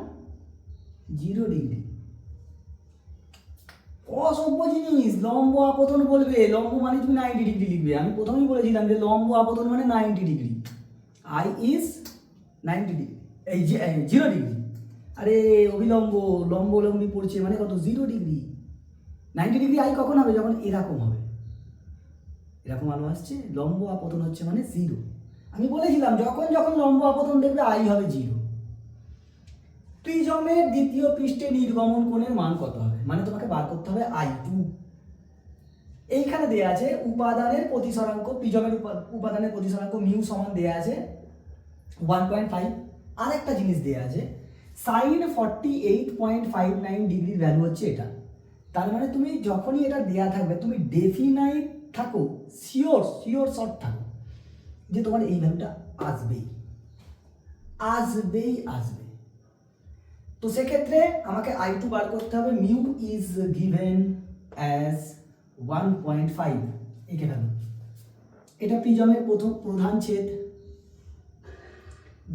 0 ডিগ্রি। অসভ্য জিনিস, লম্ব আপতন বলবে, লম্ব মানে তুমি 90 ডিগ্রি লিখবে। আমি প্রথমেই বলেছিলাম যে লম্ব আপতন মানে 90 ডিগ্রি, I ইজ 90 ডিগ্রি, এই 0 ডিগ্রি। আরে অভিলম্ব লম্ব লম্বি পড়ছে মানে কত, 0 ডিগ্রি। 90 ডিগ্রি I কখন হবে, যখন এরকম হবে, এরকম আলো আসছে, লম্ব আপতন হচ্ছে মানে 0। আমি বলেছিলাম যখন যখন লম্ব আপতন দেখবে I হবে 0। প্রিজমের দ্বিতীয় পৃষ্ঠে নির্গমন কোণের মান কত হবে, মানে তোমাকে বার করতে হবে I2। এইখানে দেয়া আছে উপাদানের প্রতিসরাঙ্ক, প্রিজমের উপাদানের প্রতিসরাঙ্ক মিউ সমান দেয়া আছে 1.5। আরেকটা জিনিস দেয়া আছে sin 48.59 ডিগ্রির ভ্যালু হচ্ছে এটা। তার মানে তুমি যখনই এটা দেয়া থাকবে তুমি ডেফিনাইট থাকো, শিওর শর্ট থাকো যে তোমার এই ভ্যালুটা আসবেই আসবেই আসবে। তো সেক্ষেত্রে আমাকে I2 বার করতে হবে, মিউ ইজ গিভেন অ্যাজ 1.5। একে ভ্যালু, এটা প্রিজমের প্রথম প্রধান ছেদ,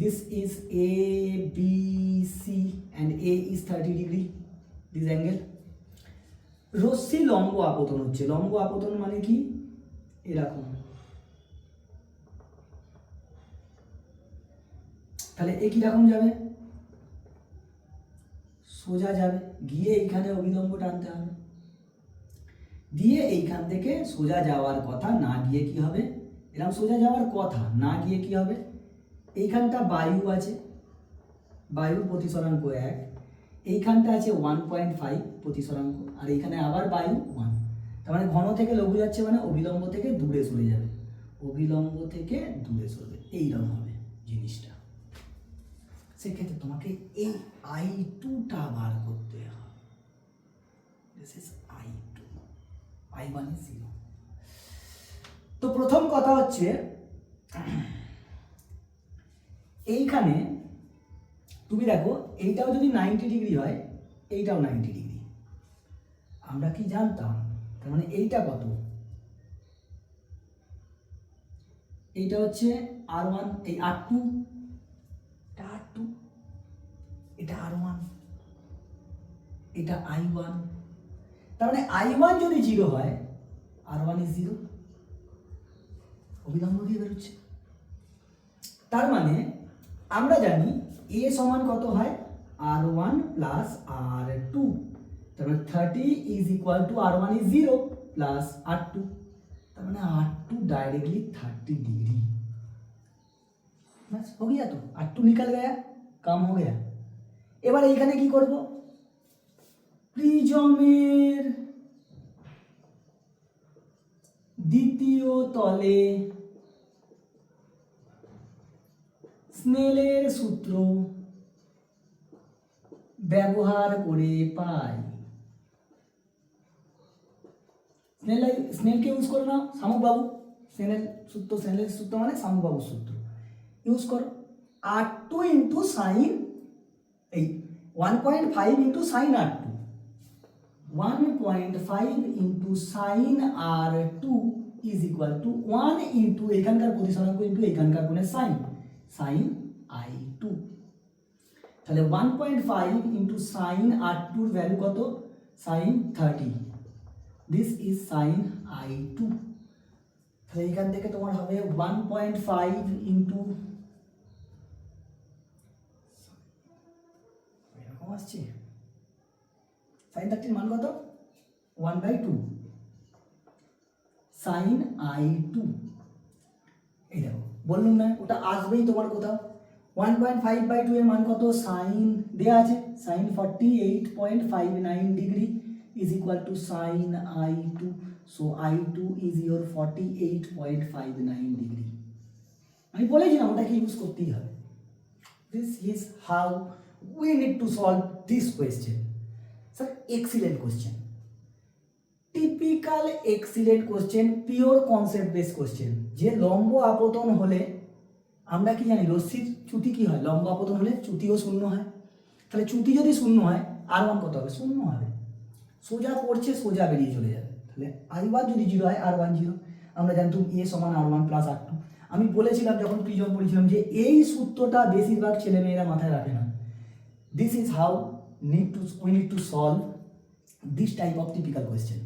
this is A B C and A is 30 degree, this angle। রশ্মি লম্ব আপতন হচ্ছে, লম্ব আপতন মানে কি এরকম, তাহলে এ কিরকম যাবে, সোজা যাবে, গিয়ে এইখানে অভিলম্ব টানতে হবে, দিয়ে এইখান থেকে সোজা যাওয়ার কথা, না গিয়ে কি হবে, এরকম সোজা যাওয়ার কথা না গিয়ে কি হবে, এইখানটা বায়ু আছে, বায়ুর প্রতিসরাঙ্ক 1, এইখানটা আছে 1.5 প্রতিসরাঙ্ক, আর এইখানে আবার বায়ু 1। তার মানে ঘন থেকে লঘু যাচ্ছে মানে অভিলম্ব থেকে দূরে সরে যাবে, অভিলম্ব থেকে দূরে সরবে, এইরকম হবে জিনিসটা। সেক্ষেত্রে তোমাকে এই I2টা বার করতে হবে, this is I2, I1 is 0। তো প্রথম কথা হচ্ছে এইখানে তুমি দেখো এইটাও যদি 90 ডিগ্রি হয়, এইটাও 90 ডিগ্রি, আমরা কি জানতাম, তার মানে এইটা কত, এইটা হচ্ছে R1, এই R2, এটা R1, এটা I1, তার মানে I1 যদি 0 হয় R1 is 0, অভিলম্ব দিয়ে বেরোচ্ছে। তার মানে আমরা জানি A সমান কত হয় R1 প্লাস R2, তার মানে 30 is equal to R1 is 0 plus R2, তার মানে R2 डायरेक्टली 30 डिग्री। बस हो गया, तो R2 निकल गया, काम हो गया। এবার এইখানে কি করব, প্রিজমের দ্বিতীয় তলে স্নেলের সূত্র ব্যবহার করে পাই। স্নেলকে ইউজ করো না শামুক বাবু, স্নেলের সূত্র মানে শামুক বাবুর সূত্র ইউজ করো। R2 ইন্টু সাইন এই 1.5 into sign R2, 1.5 into sign R2 is equal two 1 into এখানকার প্রতিসরাঙ্ক ইন্টু এখানকার কোণের সাইন, সাইন I2। তাহলে 1.5 ইন্টু সাইন R2 এর ভ্যালু কত, sign 30, this is sign I2। তাহলে এখান থেকে তোমার হবে 1.5 ইন্টু এরকম আসছে, সাইন 30 মান কত 1/2 সাইন I2। এই দেখো বললাম না ওটা আসবেই তোমার কোথাও। 1.5/2 এর মান কত, সাইন দেয়া আছে sine 48.59 degree is equal to sin I2, so I2 is your 48.59 degree। আমি বলেছিলাম ওটাকে ইউজ করতেই হবে। This is how we need to solve this question. Sir, excellent question, typical excellent question, pure concept based question। যে লম্ব আপতন হলে আমরা কি জানি রশ্মির চ্যুতি কি হয়, লম্ব আপতন হলে চ্যুতিও শূন্য হয়। তাহলে চ্যুতি যদি শূন্য হয় R1 কত হবে, শূন্য হবে, সোজা পড়ছে সোজা বেরিয়ে চলে যাবে। তাহলে I1 যদি 0 হয় R1 0। আমরা জানতাম A সমান R1 প্লাস R2। আমি বলেছিলাম যখন প্রিজম পড়েছিলাম যে এই সূত্রটা বেশিরভাগ ছেলেমেয়েরা মাথায় রাখে না। This is how we need to solve this type of typical question.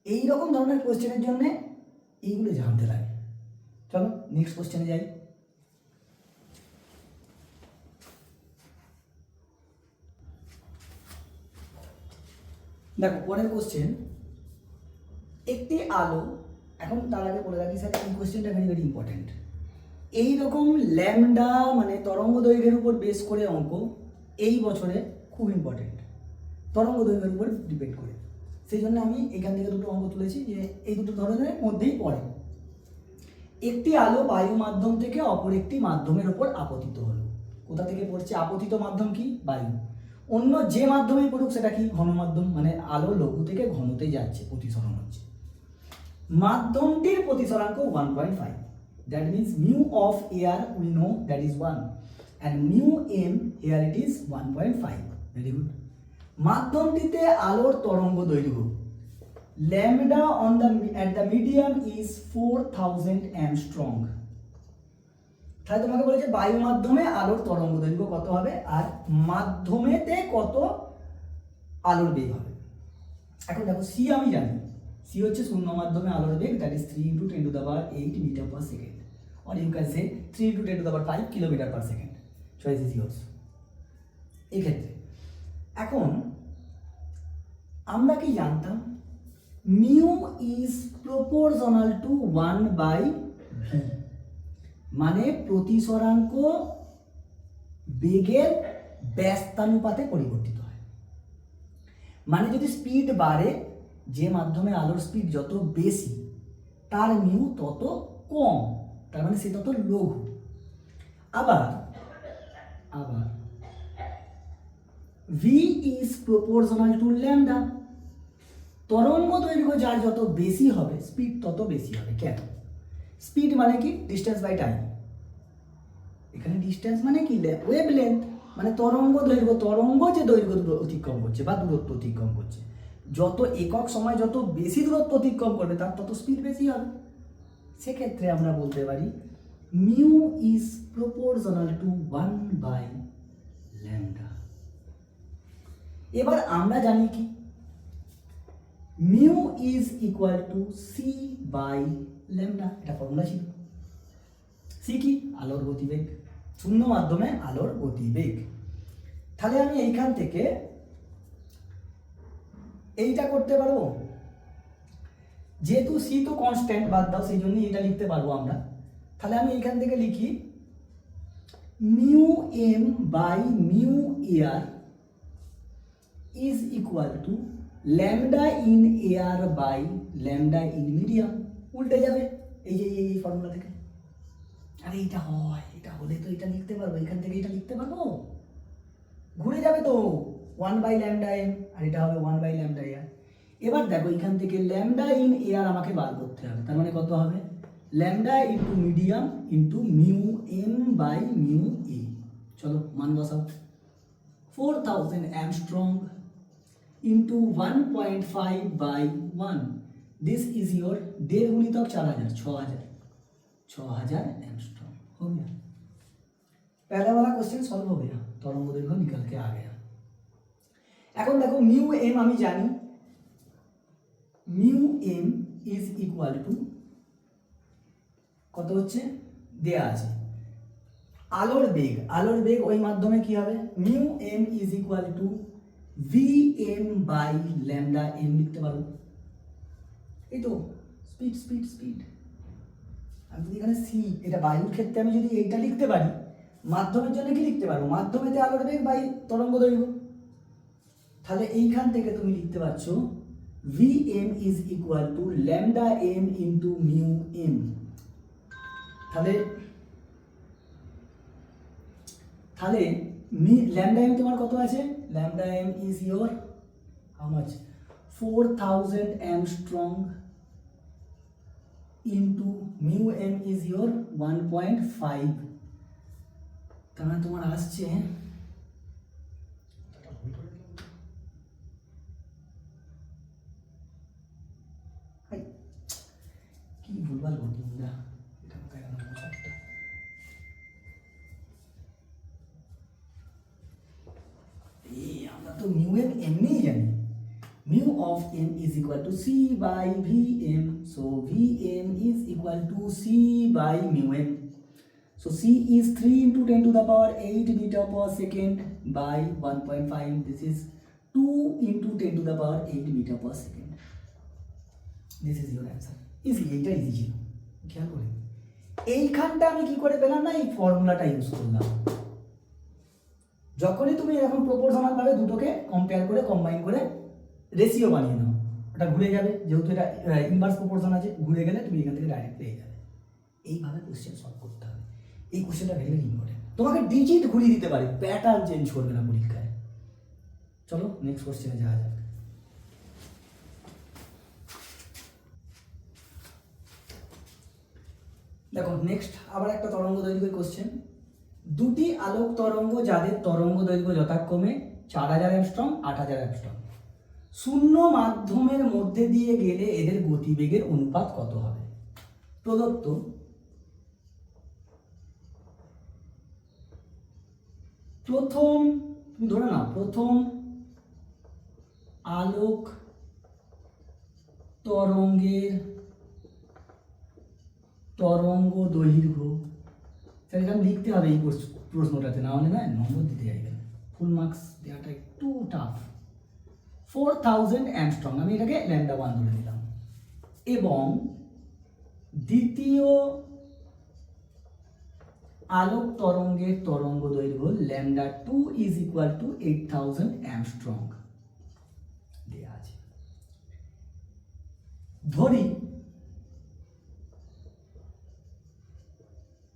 এইরকম ধরনের কোয়েশ্চেনের জন্য এইগুলো জানতে লাগে। চলো নেক্সট কোয়েশ্চেনে যাই। দেখো পরের কোশ্চেন, একটি আলো, এখন তার আগে বলে রাখি স্যার এই কোশ্চেনটা ভেরি ভেরি ইম্পর্টেন্ট। এইরকম ল্যামডা মানে তরঙ্গ দৈর্ঘ্যের উপর বেস করে অঙ্ক এই বছরে খুব ইম্পর্টেন্ট, তরঙ্গ দৈর্ঘ্যের উপর ডিপেন্ড করে। সেই জন্য আমি এখান থেকে দুটো অঙ্ক তুলেছি যে এই দুটো ধরনের মধ্যেই পড়ে। একটি আলো বায়ু মাধ্যম থেকে অপর একটি মাধ্যমের ওপর আপতিত হলো। কোথা থেকে পড়ছে, আপতিত মাধ্যম কি বায়ু, অন্য যে মাধ্যমেই পড়ুক সেটা কি ঘন মাধ্যম, মানে আলো লঘু থেকে ঘনতে যাচ্ছে, প্রতিসরণ হচ্ছে। মাধ্যমটির প্রতিসরাঙ্ক 1.5, that means mu of air we know that is 1 and mu m here it is 1.5, very good। মাধ্যমটিতে আলোর তরঙ্গ দৈর্ঘ্য lambda on the at the medium is 4000 angstrom। তাহলে তোমাকে বলেছে বায়ু মাধ্যমে আলোর তরঙ্গ দৈর্ঘ্য কত হবে আর মাধ্যমেতে কত আলোর বেগ হবে। এখন দেখো সি আমি জানি, সি হচ্ছে শূন্য মাধ্যমে আলোর বেগ, that is 3 × 10⁸ metre per second, or you can say 3 × 10⁵ kilometre per second, choice is yours. এই ক্ষেত্রে এখন আমরা কি জানতাম, mu is proportional two 1/v, মানে প্রতিসরাঙ্ক বেগের ব্যস্তানুপাতে পরিবর্তিত হয়। মানে যদি স্পিড বাড়ে, যে মাধ্যমে আলোর স্পিড যত বেশি তার মিউ তত কম, তার মানে সে তত লঘু। আবার v is proportional to lambda, তরঙ্গ দৈর্ঘ্য যার যত বেশি হবে স্পিড তত বেশি হবে। কেন? স্পিড মানে কি ডিস্টেন্স বাই টাইম, এখানে ডিস্টেন্স মানে কি ওয়েভ লেন্থ, মানে তরঙ্গ দৈর্ঘ্য, তরঙ্গ যে দৈর্ঘ্য অতিক্রম করছে বা দূরত্ব অতিক্রম করছে, যত একক সময় যত বেশি দূরত্ব অতিক্রম করবে তার তত স্পিড বেশি হবে। সেক্ষেত্রে আমরা বলতে পারি mu is proportional to 1/λ। Lambda. এবার আমরা জানি কি mu is equal to C by lambda, এটা ফর্মুলা ছিল। সি কি? আলোর গতিবেগ, শূন্য মাধ্যমে আলোর গতিবেগ। তাহলে আমি এইখান থেকে এইটা করতে পারবো, যেহেতু সি তো কনস্ট্যান্ট, বাদ দাও, সেই জন্য এটা লিখতে পারবো আমরা। তাহলে আমি এইখান থেকে লিখি mu M by mu air is equal to lambda in air by lambda in medium. উল্টে যাবে এই যে এই ফর্মুলা থেকে। আরে এটা হয়, এটা হলে তো এটা লিখতে পারবো, এখান থেকে এটা লিখতে পারবো, ঘুরে যাবে তো 1 বাই ল্যামডা এম, আর এটা হবে 1 বাই ল্যামডা এয়ার। এবার দেখো এখান থেকে ল্যামডা ইন এয়ার আমাকে বার করতে হবে, তার মানে কত হবে? Lambda into medium into mu M by mu A. চলো মান বসাও। 4000 angstrom into 1.5 by 1, this is your 1.5 গুণিতক 4000, 6000 एंगस्ट्रॉम। हो गया, पहला वाला क्वेश्चन सॉल्व हो गया, तरंग दैर्घ्य निकल के आ गया। এখন দেখো মিউ এম আমি জানি, mu M is equal to কত হচ্ছে দেয়া আছে আলোর বেগ। আলোর বেগ ওই মাধ্যমে কি হবে? Mu M is equal to V M by lambda M লিখতে পারো। এই তো স্পিড স্পিড স্পিড। আমি যদি এখানে সি, এটা বায়ুর ক্ষেত্রে আমি যদি এইটা লিখতে পারি, মাধ্যমের জন্য কি লিখতে পারবো? মাধ্যমেতে আলোর বেগ বাই তরঙ্গ দৈর্ঘ্য। তাহলে এইখান থেকে তুমি লিখতে পারছো V M is equal to lambda M into mu M. তাহলে ল্যামডা এম তোমার কত আছে? Lambda M is your how much? 4000 angstrom into mu M is your 1.5। তার মানে তোমার আসছে কি ভুলভাল বলছি না, এটা কোথায় গেল চারটা? আমরা তো মিউ এম এমনিই জানি, mu of M is equal to C by V M, so V M is equal to C by mu M. So C is 3 into 10 to the power 8 meter per second by 1.5. This is 2 into 10 to the power 8 meter per second. This is your answer. Easy, এটা easy ছিল, খেয়াল করে। এইখানটা আমি কি করে পেলাম না, এই ফর্মুলাটা ইউজ করলাম। যখনই তুমি এরকম প্রপোর্শনাল ভাবে দুটোকে কম্পেয়ার করে কম্বাইন করে রেশিও বানিয়ে নাও, ওটা ঘুরে যাবে, যেহেতু এটা ইনভার্স প্রপোর্শন আছে, ঘুরে গেলে তুমি এখান থেকে ডাইরেক্ট পেয়ে যাবে। এইভাবে কোশ্চেন সলভ করতে হবে। এই কোশ্চেনটা ভেরি ভেরি ইম্পর্টেন্ট, তোমাকে ডিজিট ঘুরিয়ে দিতে পারে, প্যাটার্ন চেঞ্জ করবে না পরীক্ষায়। চলো নেক্সট কোশ্চেনে যাওয়া যাক। দেখো নেক্সট আবার একটা তরঙ্গ দৈর্ঘ্যের কোশ্চেন। দুটি আলোক তরঙ্গ যাদের তরঙ্গ দৈর্ঘ্য যথাক্রমে 4000 অ্যামস্ট্রং 8000 অ্যামস্ট্রং, শূন্য মাধ্যমের মধ্যে দিয়ে গেলে এদের গতিবেগের অনুপাত কত হবে? প্রদত্ত প্রথম, তুমি ধরে নাও প্রথম আলোক তরঙ্গের তরঙ্গ দৈর্ঘ্য, স্যার এটা লিখতে হবে এই প্রশ্নটাতে, না হলে না নম্বর দিতে যাইবে না, ফুল মার্কস দেওয়াটা একটু টাফ। 4000 অ্যামস্ট্রং, আমি এটাকে ল্যামডা 1 ধরে নিলাম, এবং দ্বিতীয় আলোক তরঙ্গের তরঙ্গ দৈর্ঘ্য lambda 2 is equal two 8000 Armstrong দেয়া আছে। ধরি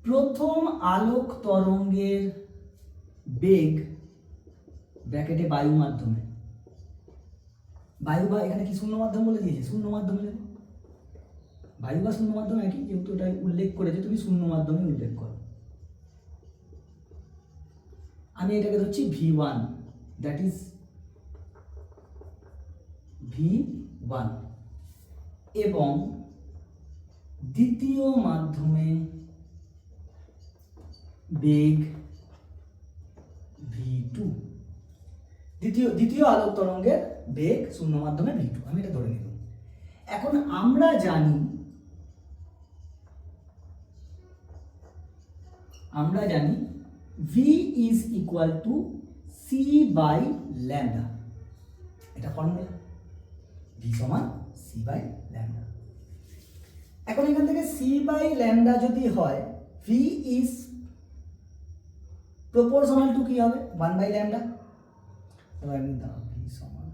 প্রথম আলোক তরঙ্গের বেগ ব্র্যাকেটে বায়ু মাধ্যমে, বায়ু বা এখানে কি শূন্য মাধ্যম বলে দিয়েছে, শূন্য মাধ্যমে নেব, বায়ু বা শূন্য মাধ্যম একই, যেহেতু এটা উল্লেখ করেছে তুমি শূন্য মাধ্যমে উল্লেখ করো। আমি এটাকে ধরছি V1, দ্যাট ইজ V1, এবং দ্বিতীয় মাধ্যমে বেগ V2, v2। দ্বিতীয় আলোক তরঙ্গের বেগ শূন্য মাধ্যমে v2, আমি এটা ধরে নিলাম। এখন আমরা জানি v is equal to c by lambda, এটা ফর্মুলা, v সমান c by lambda। এখন এখান থেকে c by lambda যদি হয়, v is proportional to কি হবে 1 by lambda। এবার আমি দাও v সমান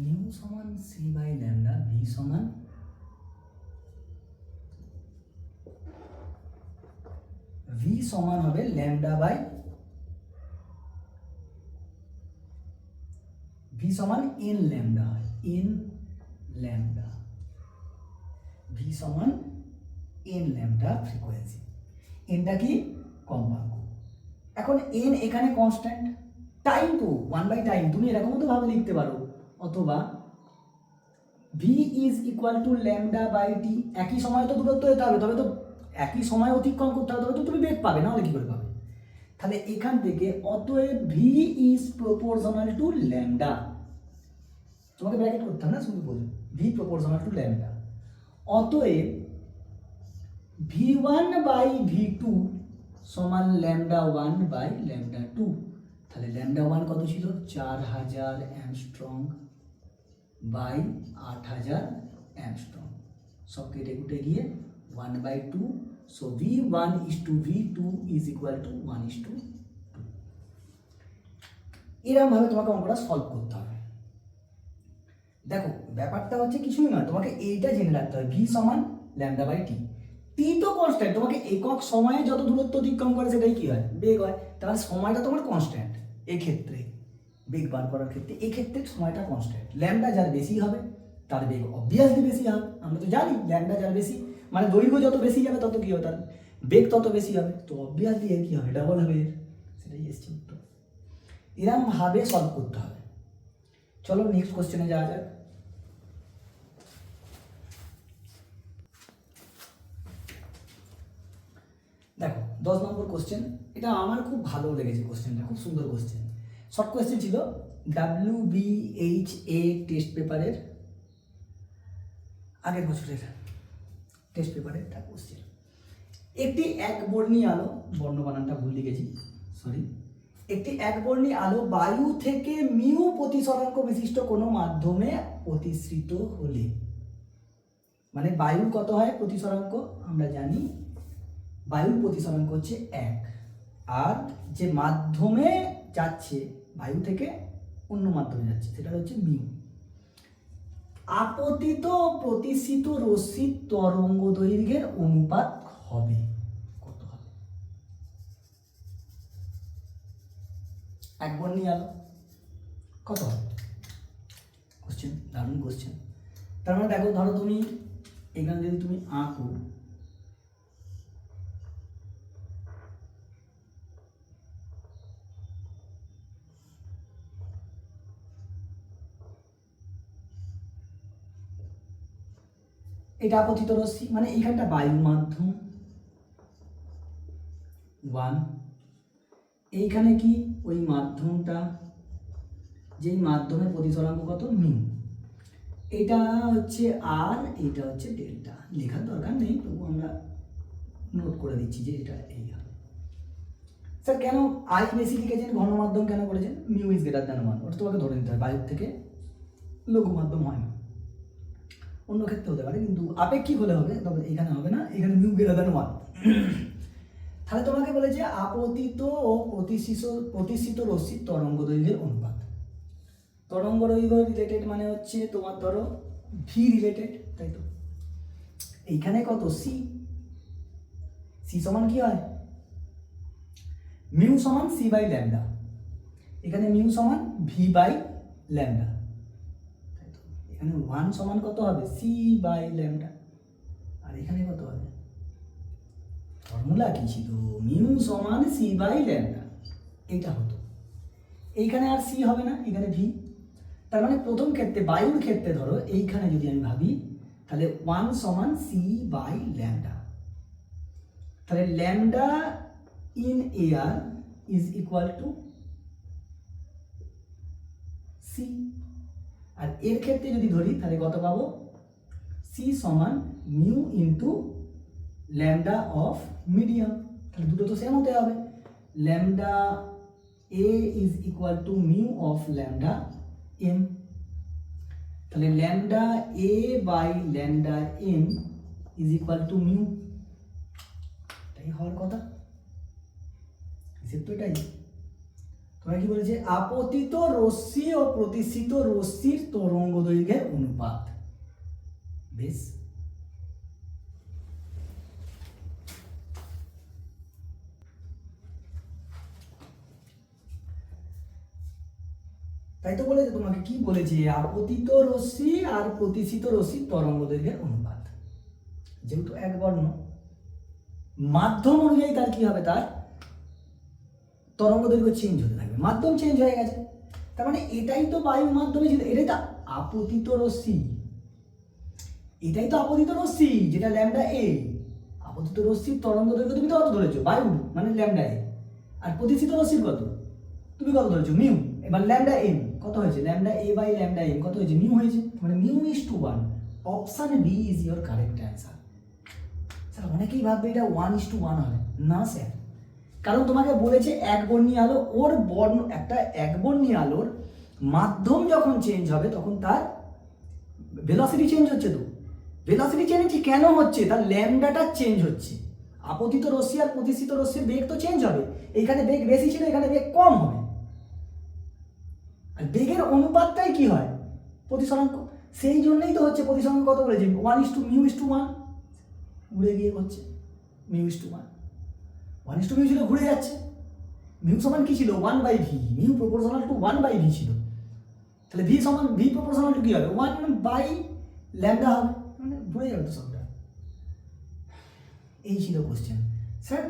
নিউ সমান c by lambda, v সমান হবে lambda by v সমান n lambda হয়, n lambda, v সমান n lambda ফ্রিকোয়েন্সি। nটা কি কম্পাঙ্ক। এখন n এখানে constant, time to 1 by time, তুমি এরকমও তো ভাবে লিখতে পারো, অথবা v is equal to lambda by t। একই সময় তো দূরত্ব হতে হবে, তবে তো একই সময় অতিক্রম করতে হবে, তবে তো তুমি বেগ পাবে, না হলে কি করে পাবে? তাহলে এখান থেকে অতএব v is proportional to lambda, তোমাকে ব্র্যাকেট করতে হবে না, শুধু বলবো v proportional to lambda। অতএব v1 by v2 সমান lambda 1 by lambda 2। তাহলে lambda 1 কত ছিল 4000 অ্যাংস্ট্রম বাই 8000 অ্যাংস্ট্রম, সব কেটে কুটে গিয়ে 1 by 2, so v1 is to v2 is equal to 1 is to 2। এরকম ভাবে তোমাকে অঙ্কটা সলভ করতে হবে। দেখো ব্যাপারটা হচ্ছে কিছুই নয়, তোমাকে এইটা জেনে রাখতে হবে, v সমান lambda by t। t তো কনস্ট্যান্ট, তোমাকে একক সময়ে যত দূরত্ব অতিক্রম করে সেটাই কি হয় বেগ হয়, তাহলে সময়টা তোমার কনস্ট্যান্ট। এই ক্ষেত্রে বেগ বার করার ক্ষেত্রে এই ক্ষেত্রে সময়টা কনস্ট্যান্ট, ল্যাম্ডা যার বেশি হবে তার বেগ অবভিয়াসলি বেশি হবে। আমরা তো জানি ল্যাম্ডা যার বেশি মানে দৈর্ঘ্য যত বেশি যাবে তত কি হবে, তার বেগ তত বেশি হবে, তো অবভিয়াসলি এর কি হবে ডাবল হবে এর, সেটাই এসছে উত্তর। এরকম ভাবে সলভ করতে হবে। চলো নেক্সট কোশ্চেনে যাওয়া যাক। দেখো 10 নম্বর কোশ্চেন, এটা আমার খুব ভালো লেগেছে কোশ্চেনটা, খুব সুন্দর কোশ্চেন। শর্ট কোশ্চেন ছিল WBHA টেস্ট পেপারের আগের বছরের টেস্ট পেপারের একটা কোশ্চেন। একটি একবর্ণী আলো, বর্ণবানানটা ভুল লিখেছি সরি, একটি একবর্ণী আলো বায়ু থেকে মিউ প্রতিসরাঙ্ক বিশিষ্ট কোনো মাধ্যমে প্রতিসৃত হলে, মানে বায়ুর কত হয় প্রতিসরাঙ্ক আমরা জানি, বায়ুর প্রতিসরাঙ্ক হচ্ছে 1, আর যে মাধ্যমে যাচ্ছে বায়ু থেকে অন্য মাধ্যমে যাচ্ছে সেটা হচ্ছে মিউ। আপতিত প্রতিসৃত রশ্মির তরঙ্গ দৈর্ঘ্যের অনুপাত হবে কত হবে? একবর্ণী আলো কত হবে? কোশ্চেন দারুণ কোশ্চেন। তার মানে দেখো, ধরো তুমি এখানে যদি তুমি আঁকো, এটা আপতিত রশ্মি মানে এইখানটা বায়ু মাধ্যম 1, এইখানে কি ওই মাধ্যমটা, যেই মাধ্যমের প্রতিসরাঙ্ক কত মিউ, এটা হচ্ছে আর, এটা হচ্ছে ডেল্টা। লেখার দরকার নেই, তবু আমরা নোট করে দিচ্ছি যে এটা এই হবে। স্যার কেন আই বেশি লিখেছেন, ঘন মাধ্যম কেন করেছেন? মিউ ইজ গ্রেটার দ্যান 1, ওটা তোমাকে ধরে নিতে হবে, বায়ুর থেকে লঘু মাধ্যম হয় না, অন্য ক্ষেত্রে হতে পারে কিন্তু আপেক্ষিক হলে হবে, তবে এখানে হবে না, এখানে মিউ গ্রেটার দ্যান 1। তাহলে তোমাকে বলেছে আপতিত ও প্রতিসৃত রশ্মির তরঙ্গ দৈর্ঘ্যের অনুপাত। তরঙ্গ দৈর্ঘ্য রিলেটেড মানে হচ্ছে তোমার ধরো ভি রিলেটেড, তাই তো? এইখানে কত সি, সি সমান কি হয় মিউ সমান সি বাই ল্যাম্ডা, এখানে মিউ সমান ভি বাই ল্যাম্ডা, তাই তো? এখানে 1 সমান কত হবে সি বাই ল্যাম্ডা, আর এখানে কত হবে, ফর্মুলা কি ছিল মিউ সমান সি বাই ল্যাম্ডা, এইটা হতো। এইখানে আর সি হবে না, এখানে ভি। তার মানে প্রথম ক্ষেত্রে বায়ুর ক্ষেত্রে ধরো এইখানে যদি আমি ভাবি, তাহলে 1 সমান সি বাই ল্যাম্ডা, তাহলে lambda in air is equal to C, আর এর ক্ষেত্রে যদি ধরি তাহলে কত পাবো, সি সমান mu into lambda of medium. তাহলে দুটো তো সেম হতে হবে, lambda A is equal to mu of lambda M. তাহলে lambda A by lambda M is equal to mu, এটাই হওয়ার কথা। হিসেব তো এটাই। তোমরা কি বলেছে, আপতিত রশ্মি ও প্রতিসিত রশ্মির তরঙ্গ দৈর্ঘ্যের অনুপাত। বেশ, তাই তো বলেছে তোমাকে, কি বলেছে, আপতিত রশ্মি আর প্রতিসিত রশ্মির তরঙ্গ দৈর্ঘ্যের অনুপাত। যেহেতু এক বর্ণ, মাধ্যম অনুযায়ী তার কি হবে, তার তরঙ্গ দৈর্ঘ্য চেঞ্জ হতে থাকবে, মাধ্যম চেঞ্জ হয়ে গেছে। তার মানে এটাই তো বায়ু মাধ্যমে ছিল, এটাই তো আপতিত রশ্মি, এটাই তো আপতিত রশ্মি, যেটা ল্যামডা এ। আপতিত রশ্মির তরঙ্গ দৈর্ঘ্য তুমি তো কত ধরেছো, বায়ু মানে ল্যামডা এ, আর প্রতিসিত রশ্মির কত, তুমি কত ধরেছো, মিউ। এবার ল্যামডা এম কত হয়েছে, lambda A by lambda M কত হয়েছে, মিউ হয়েছে, মানে mu is to 1। Option B is your correct answer. Sir অনেকেই ভাববে এটা 1:1 হবে না স্যার, কারণ তোমাকে বলেছে একবর্ণীয় আলো, ওর বর্ণ একটা একবর্ণীয় আলোর মাধ্যম যখন চেঞ্জ হবে তখন তার ভেলোসিটি চেঞ্জ হচ্ছে। তো ভেলোসিটি চেঞ্জ কেন হচ্ছে, তার ল্যামডাটা চেঞ্জ হচ্ছে। আপতিত রশ্মি আর প্রতিসিত রশ্মির বেগ তো চেঞ্জ হবে, এখানে বেগ বেশি ছিল, এখানে বেগ কম হবে, আর বেগের অনুপাতটাই কি হয়, প্রতিসরাঙ্ক। সেই জন্যই তো হচ্ছে প্রতিসরাঙ্ক কত বলেছে, 1:μ:1, ঘুরে গিয়ে হচ্ছে μ:1। 1:μ ছিল, ঘুরে যাচ্ছে। মিউ সমান কি ছিল, 1/v, mu proportional to 1/v ছিল। তাহলে ভি সমান ভি প্রপোর্শনাল টু কি হবে, 1/λ হবে, মানে ঘুরে যাবে তো সবটা। এই ছিল কোশ্চেন স্যার,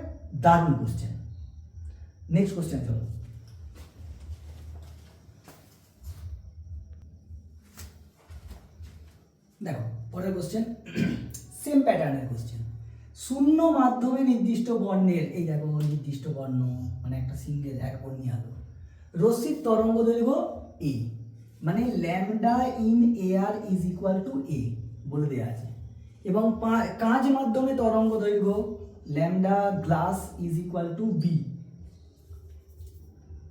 দারুণ কোশ্চেন। নেক্সট কোশ্চেন চলো। দেখো পরের কোশ্চেন, সেম প্যাটার্নের কোশ্চেন। শূন্য মাধ্যমে নির্দিষ্ট বর্ণের, এই দেখো নির্দিষ্ট বর্ণ মানে একটা সিঙ্গেল এক বর্ণীয় আলো, রশ্মির তরঙ্গ দৈর্ঘ্য এ, মানে lambda in air is equal to A বলে দেওয়া আছে, এবং কাঁচ মাধ্যমে তরঙ্গ দৈর্ঘ্য lambda glass is equal to B.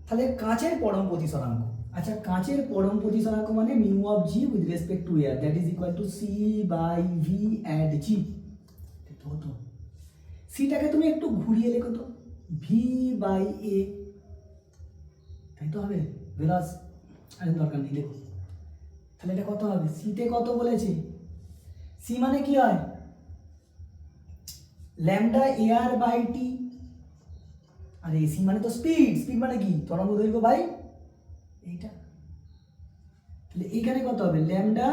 তাহলে কাঁচের পরম প্রতিসরাঙ্ক, আচ্ছা কাঁচের পরম প্রতিসরাঙ্ক মানে mu of G with respect to air, that is equal to C by V at G. হতো সিটাকে তুমি একটু ঘুরিয়ে লেখো তো, ভি বাই এ, তাই তো হবে ভেলাস, আরে দরকার নেই লেখো। তাহলে এটা কত হবে, সিতে কত বলেছে, সি মানে কি হয়, ল্যামডা এয়ার বাই টি, আর এসি মানে তো স্পিড, স্পিড মানে কি তরঙ্গ দৈর্ঘ্য বাই এইটা। তাহলে এইখানে কত হবে, ল্যামডা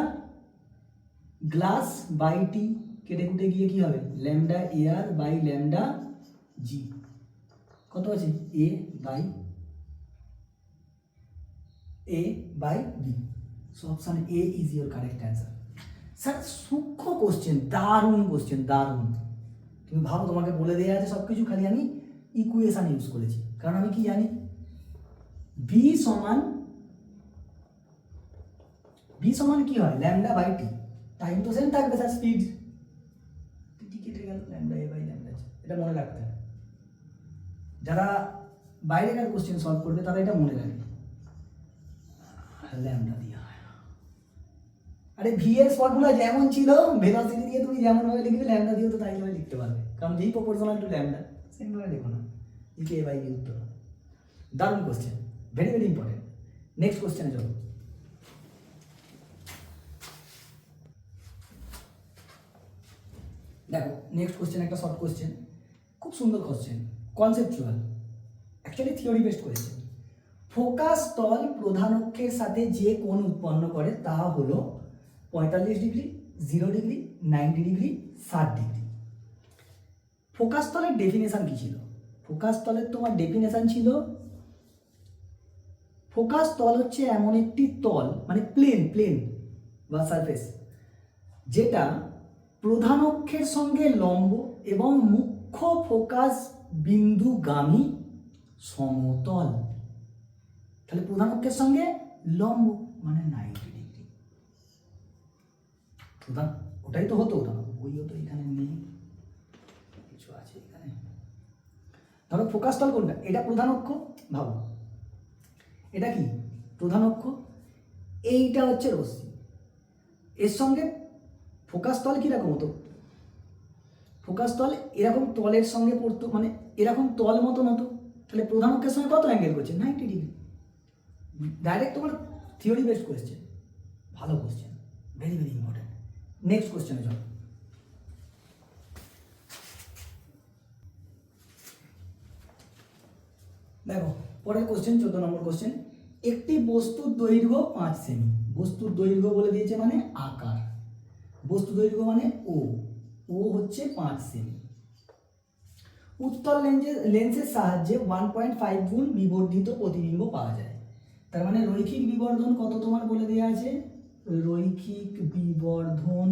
গ্লাস বাই টি, কেটে কুটে গিয়ে কি হবে, lambda air by lambda G, কত আছে A by B. So option A is your correct answer. Sir সূক্ষ্ম কোশ্চেন, দারুণ কোশ্চেন, দারুণ। তুমি ভাবো তোমাকে বলে দেওয়া আছে সব কিছু, খালি আমি ইকুয়েশন ইউজ করেছি, কারণ আমি কি জানি, ভি সমান কি হয়, ল্যামডা বাই টি, টাইম তো সেম থাকবে স্যার, স্পিড টি কেটে গেল, ল্যামডা এ বাই ল্যামডা জি, এটা মনে রাখতে হবে। যারা বাইরেকার কোশ্চেন সলভ করবে তারা এটা মনে রাখবে, ল্যামডা দিয়ে হয়। আরে ভি এর ফর্মুলা যেমন ছিল, ভেলোসিটি দিয়ে তুমি যেমন ভাবে লিখবে, ল্যামডা দিয়েও তো তাই ভাবে লিখতে পারবে, কারণ V proportional to lambda, same ভাবে লিখো না, লিখে এ বাই বি উত্তর। দারুণ question, very very important. Next কোশ্চেনে চলো। দেখো নেক্সট কোশ্চেন একটা শর্ট কোশ্চেন, খুব সুন্দর question, conceptual, actually theory based করেছে। ফোকাস তল প্রধান অক্ষের সাথে যে কোণ উৎপন্ন করে তা হলো 45 degree, 0 degree, 90 degree, 60 degree. Focus তলের ডেফিনেশন কি ছিল, ফোকাস তলের তোমার ডেফিনেশন ছিল, ফোকাস তল হচ্ছে এমন একটি তল মানে প্লেন বা সারফেস, যেটা প্রধান অক্ষের সঙ্গে লম্ব এবং মুখ্য লক্ষ্য ফোকাস বিন্দুগামী সমতল। তাহলে প্রধান অক্ষের সঙ্গে লম্ব মানে 90 ডিগ্রি। প্রধান ওটাই তো হতো, ওটা বইও তো এখানে নেই, কিছু আছে এখানে। ধরো ফোকাস তল কোনটা, এটা প্রধান অক্ষ, ভাবো এটা কি প্রধান অক্ষ, এইটা হচ্ছে রশ্মি, এর সঙ্গে ফোকাস তল কিরকম হতো, ফোকাস তল এরকম তলের সঙ্গে পড়তো, মানে এরকম তল মতন হতো। তাহলে প্রধান অক্ষের সঙ্গে কত অ্যাঙ্গেল করছে, 90 ডিগ্রি। ডাইরেক্ট তোমার থিওরি বেসড কোয়েশ্চেন, ভালো question, very very important. Next কোয়েশ্চেনে চলো। দেখো পরের কোশ্চেন, 14 নম্বর কোশ্চেন। একটি বস্তুর দৈর্ঘ্য 5 সেমি, বস্তুর দৈর্ঘ্য বলে দিয়েছে মানে আকার, বস্তু দৈর্ঘ্য মানে ও, ও হচ্ছে 5 সেমি। উত্তল লেন্সের সাহায্যে 1.5 গুণ বিবর্ধিত প্রতিবিম্ব পাওয়া যায়। তার মানে রৈখিক বিবর্ধন কত তোমার বলে দেওয়া আছে, রৈখিক বিবর্ধন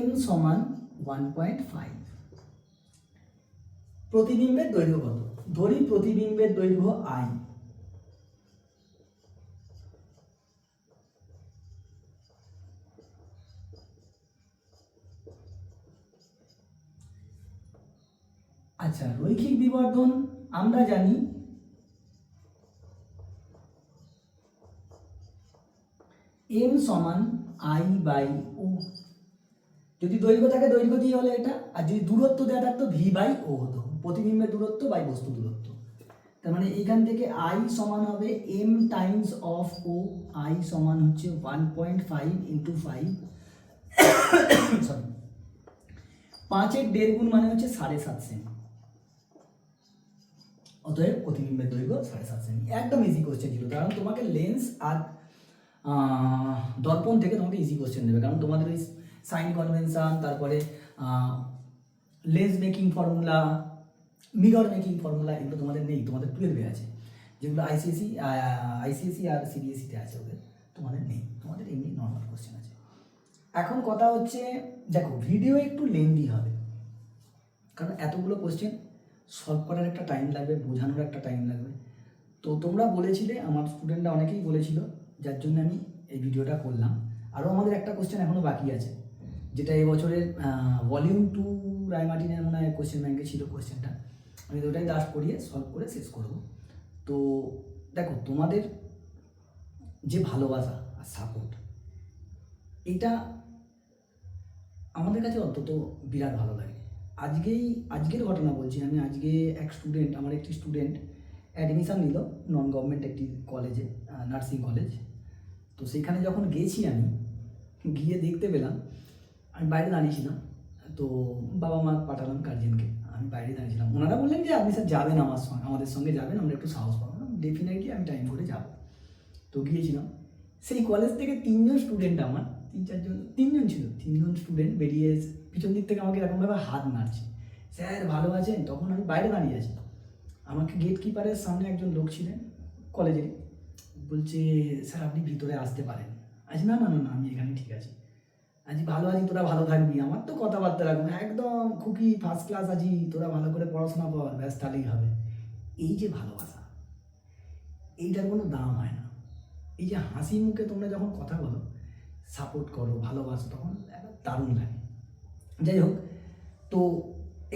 m সমান 1.5। প্রতিবিম্বের দৈর্ঘ্য কত, ধরি প্রতিবিম্বের দৈর্ঘ্য i, আচ্ছা রৈখিক বিবর্ধন আমরা জানি m সমান i বাই ও। যদি দৈর্ঘ্য থাকে দৈর্ঘ্য দিয়ে হলে এটা, আর যদি দূরত্ব দেওয়া থাকতো v বাই ও হতো, প্রতিবিম্বের দূরত্ব বাই বস্তু দূরত্ব। তার মানে এইখান থেকে i সমান হবে m টাইমস অফ ও, i সমান হচ্ছে 1.5 ইন্টু 5, সরি 5-এর 1.5 গুণ মানে হচ্ছে 7.5 সেমি। অতএব প্রতিবিম্বের দৈর্ঘ্য 7.5 সেমি। একদম ইজি কোশ্চেন ছিল, কারণ তোমাকে লেন্স আর দর্পণ থেকে তোমাকে ইজি কোশ্চেন দেবে, কারণ তোমাদের ওই সাইন কনভেনশন, তারপরে lens making formula, mirror making formula, এগুলো তোমাদের নেই, তোমাদের 12-এ আছে, যেগুলো আইসিএসসি আর সিবিএসসিতে আছে, ওদের তোমাদের নেই, তোমাদের এমনি নর্মাল কোশ্চেন আছে। এখন কথা হচ্ছে দেখো ভিডিও একটু লেন্দি হবে, কারণ এতগুলো কোশ্চেন সলভ করার একটা টাইম লাগবে, বোঝানোর একটা টাইম লাগবে। তো তোমরা বলেছিলে, আমার স্টুডেন্টরা অনেকেই বলেছিল, যার জন্য আমি এই ভিডিওটা করলাম। আরও আমাদের একটা কোশ্চেন এখনও বাকি আছে, যেটা এবছরের ভলিউম 2 রায়মার্টিনের মনে হয় কোশ্চেন ব্যাংকে ছিল কোশ্চেনটা, আমি ওটাই লাস্ট করিয়ে সলভ করে শেষ করব। তো দেখো তোমাদের যে ভালোবাসা আর সাপোর্ট, এটা আমাদের কাছে অন্তত বিরাট ভালো লাগে। আজকের ঘটনা বলছি আমি, আজকে আমার একটি স্টুডেন্ট অ্যাডমিশান নিল নন গভর্নমেন্ট একটি কলেজে, নার্সিং কলেজ। তো সেইখানে যখন গেছি আমি, গিয়ে দেখতে পেলাম, আমি বাইরে দাঁড়িয়েছিলাম, তো বাবা মা পাঠালাম গার্জিয়ানকে, আমি বাইরে দাঁড়িয়েছিলাম। ওনারা বললেন যে আপনি স্যার যাবেন আমাদের সঙ্গে যাবেন, আমরা একটু সাহস পাবো। ডেফিনেটলি আমি টাইম করে যাব। তো গিয়েছিলাম, সেই কলেজ থেকে 3জন স্টুডেন্ট, আমার 3জন ছিল, 3জন স্টুডেন্ট বেরিয়ে পিছন দিক থেকে আমাকে এরকমভাবে হাত নাড়ছে, স্যার ভালো আছেন। তখন আমি বাইরে দাঁড়িয়ে আছি, আমাকে গেট কিপারের সামনে একজন লোক ছিলেন কলেজের, বলছে স্যার আপনি ভিতরে আসতে পারেন। আচ্ছা না না না না আমি এখানে ঠিক আছি, আজ ভালো আছি, তোরা ভালো থাকবি, আমার তো কথাবার্তা রাখবো না, একদম খুবই ফার্স্ট ক্লাস আছি, তোরা ভালো করে পড়াশোনা কর, ব্যাস তাহলেই হবে। এই যে ভালোবাসা, এইটার কোনো দাম হয় না। এই যে হাসি মুখে তোমরা যখন কথা বলো, সাপোর্ট করো, ভালোবাসো, তখন একবার দারুণ লাগে। যাই হোক, তো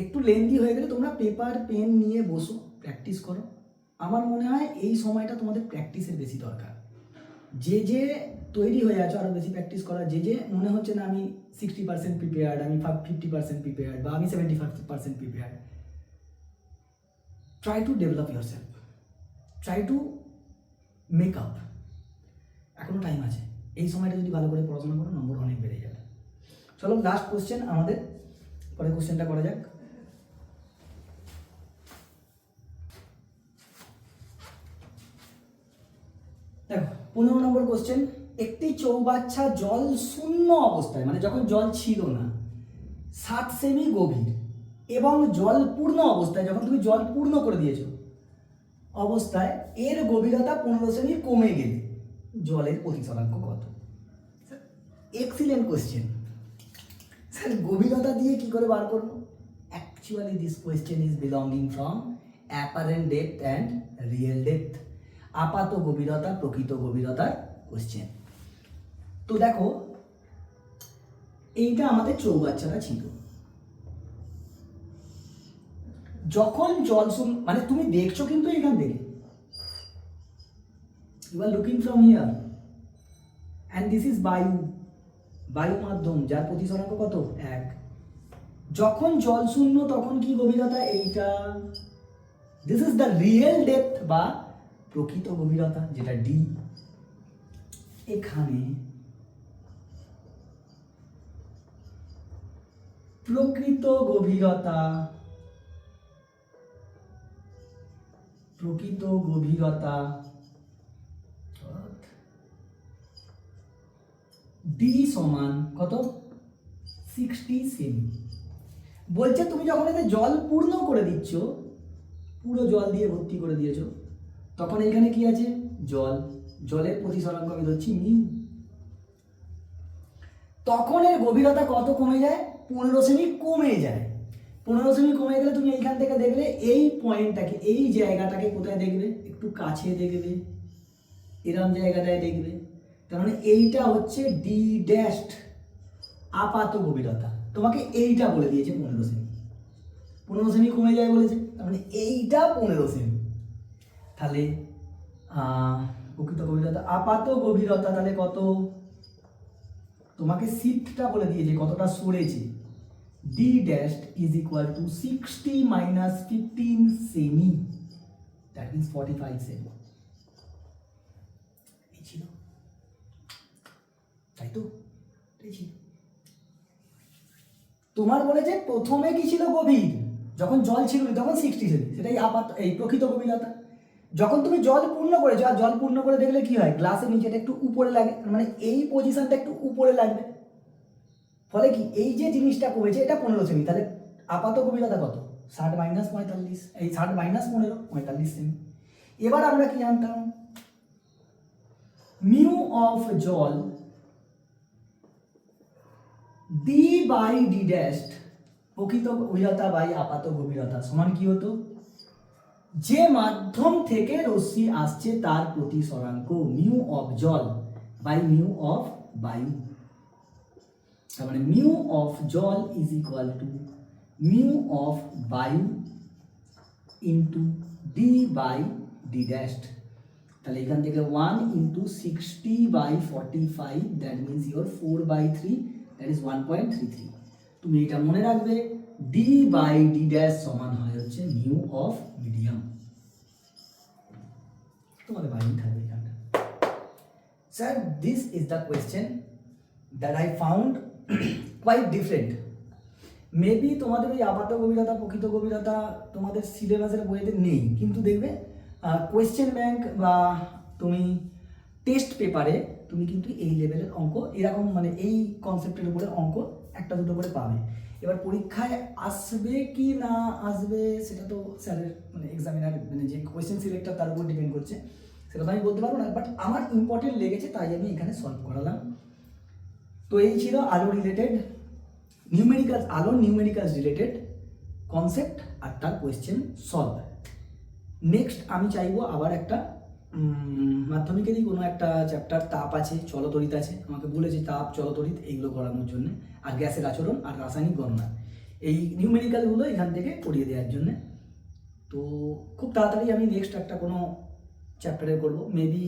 একটু লেন্দি হয়ে গেলে তোমরা পেপার পেন নিয়ে বসো, প্র্যাকটিস করো। আমার মনে হয় এই সময়টা তোমাদের প্র্যাকটিসের বেশি দরকার। যে তৈরি হয়ে আছো আরও বেশি প্র্যাকটিস করা, যে মনে হচ্ছে না আমি 60% প্রিপেয়ার্ড, আমি 50% প্রিপেয়ার্ড, বা আমি 75% prepared, try to develop your self, try to make up. এখনও টাইম আছে, এই সময়টা যদি ভালো করে পড়াশোনা করো নম্বর অনেক বেড়ে যাবে। চলো লাস্ট কোশ্চেন আমাদের, পরে কোশ্চেনটা করা যাক। দেখো 15 নম্বর কোশ্চেন। একটি চৌবাচ্চা জল শূন্য অবস্থায়, মানে যখন জল ছিল না, 7 সেমি গভীর, এবং জল পূর্ণ অবস্থায়, যখন তুমি জল পূর্ণ করে দিয়েছো অবস্থায়, এর গভীরতা 15 সেমি কমে গেলে জলের প্রতিসরাঙ্ক কত? এক্সিলেন্ট কোশ্চেন স্যার গভীরতা দিয়ে কি করে বার করবো? Actually this question is belonging from apparent depth and real depth, আপাত গভীরতা প্রকৃত গভীরতার কোয়েশ্চেন। তো দেখো এইটা আমাদের চৌবাচ্চাটা ছিল। যখন জল মানে তুমি দেখছো কিন্তু এখান থেকে, you are looking from here and this is বায়ু, বায়ু মাধ্যম যার প্রতিসরাঙ্ক কত 1। যখন জল শূন্য তখন কি গভীরতা? এইটা। This is the real depth বা প্রকৃত গভীরতা, যেটা ডি। এখানে প্রকৃত গভীরতা, প্রকৃত গভীরতা ডি সমান কত? 60 সেমি। বলছে তুমি যখন এতে জল পূর্ণ করে দিচ্ছ, পুরো জল দিয়ে ভর্তি করে দিয়েছো, তখন এখানে কি আছে? জল। জলের প্রতিসরাঙ্ক আমি ধরছি মিউ। তখন এর গভীরতা কত কমে যায়? 15 সেমি কমে যায়। 15 সেমি কমে গেলে তুমি এইখান থেকে দেখলে এই পয়েন্টটাকে, এই জায়গাটাকে কোথায় দেখবে? একটু কাছে দেখবে, এরম জায়গাটায় দেখবে। তার মানে এইটা হচ্ছে ডি ড্যাশড, আপাত গভীরতা। তোমাকে এইটা বলে দিয়েছে 15 সেমি। 15 সেমি কমে যায় বলেছে, তার মানে এইটা 15 সেমি। তাহলে প্রকৃত গভীরতা, আপাত গভীরতা তাহলে কত? তোমাকে শিফটটা বলে দিয়েছে কতটা সরেছে। D dashed is equal to 60 minus 15 সেমি, দ্যাট মিন্স 45 সেমি। এই ছিল, তাই তো? এই ছিল। তোমার বলেছে প্রথমে কি ছিল গভীর? যখন জল ছিল তখন 60 সেমি, সেটাই আপাত, এই প্রকৃত গভীরতা। যখন তুমি জল পূর্ণ করেছো, আর জল পূর্ণ করে দেখলে কি হয়? গ্লাসের নিচেটা একটু উপরে লাগে, মানে এই পজিশনটা একটু উপরে লাগবে, ফলে কি এই যে জিনিসটা কমেছে এটা 15 সেমি। তাহলে আপাত গভীরতা কত? 60 মাইনাস 45, এই 60 মাইনাস 15, 45 সেমি। এবার আমরা কি জানতাম? মিউ অফ জল ডি বাই ডি ড্যাশড, প্রকৃত গভীরতা বাই আপাত গভীরতা, সমান কি হতো? যে মাধ্যম থেকে রশ্মি আসছে তার প্রতিসরাঙ্ক মিউ অফ জল বাই মিউ অফ বায়ু। তার মানে মিউ অফ জল is equal to mu of বায়ু into D by D dashed. তাহলে এখান থেকে 1 into 60 by 45, that means your 4/3, that is 1.33। তুমি এটা মনে রাখবে, ডি বাই ডি ড্যাশ সমান হয় হচ্ছে মিউ অফ মিডিয়াম। তোমাদের বাইরে থাকবে এখানটা। Sir this is the question that I found quite different. Maybe তোমাদের ওই আপাত গভীরতা প্রকৃত গভীরতা তোমাদের সিলেবাসের বইতে নেই, কিন্তু দেখবে কোয়েশ্চেন ব্যাংক বা তুমি টেস্ট পেপারে তুমি কিন্তু এই লেভেলের অঙ্ক এরকম, মানে এই কনসেপ্টের উপরে অঙ্ক একটা দুটো করে পাবে। এবার পরীক্ষায় আসবে কি না আসবে সেটা তো স্যারের, মানে এক্সামিনার, মানে যে কোয়েশ্চেন সিলেক্টর তার উপর ডিপেন্ড করছে, সেটা তো আমি বলতে পারবো না। বাট আমার ইম্পর্টেন্ট লেগেছে তাই আমি এখানে সলভ করালাম। তো এই ছিল আলো রিলেটেড নিউমেরিক্যালস, আলো নিউমেরিক্যালস রিলেটেড কনসেপ্ট আর তার কোয়েশ্চেন সলভ। নেক্সট আমি চাইবো আবার একটা মাধ্যমিকেরই কোনো একটা চ্যাপ্টার, তাপ আছে, চলতরিৎ আছে, আমাকে বলেছে তাপ চলতরিৎ এইগুলো করানোর জন্য, আর গ্যাসের আচরণ আর রাসায়নিক গণনা, এই নিউমেরিক্যালগুলো এখান থেকে পড়িয়ে দেওয়ার জন্য। তো খুব তাড়াতাড়ি আমি নেক্সট একটা কোনো চ্যাপ্টারে করবো, মেবি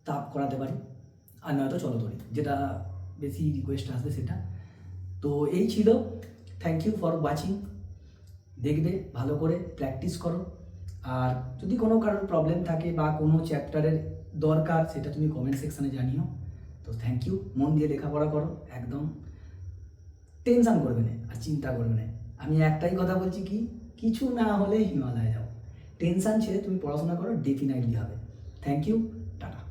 তাপ করাতে পারি, আর নয়তো চলতরিৎ, যেটা বেশি রিকোয়েস্ট আসবে সেটা। তো এই ছিল, থ্যাংক ইউ ফর ওয়াচিং। দেখবে, ভালো করে প্র্যাকটিস করো, আর যদি কোনো কারোর প্রবলেম থাকে বা কোনো চ্যাপ্টারের দরকার সেটা তুমি কমেন্ট সেকশানে জানিও। তো থ্যাংক ইউ, মন দিয়ে লেখাপড়া করো, একদম টেনশন করবে না আর চিন্তা করবে না। আমি একটাই কথা বলছি, কি কিছু না হলে হিমালয় যাও, টেনশন ছেড়ে তুমি পড়াশোনা করো, ডেফিনেটলি হবে। Thank you, tata.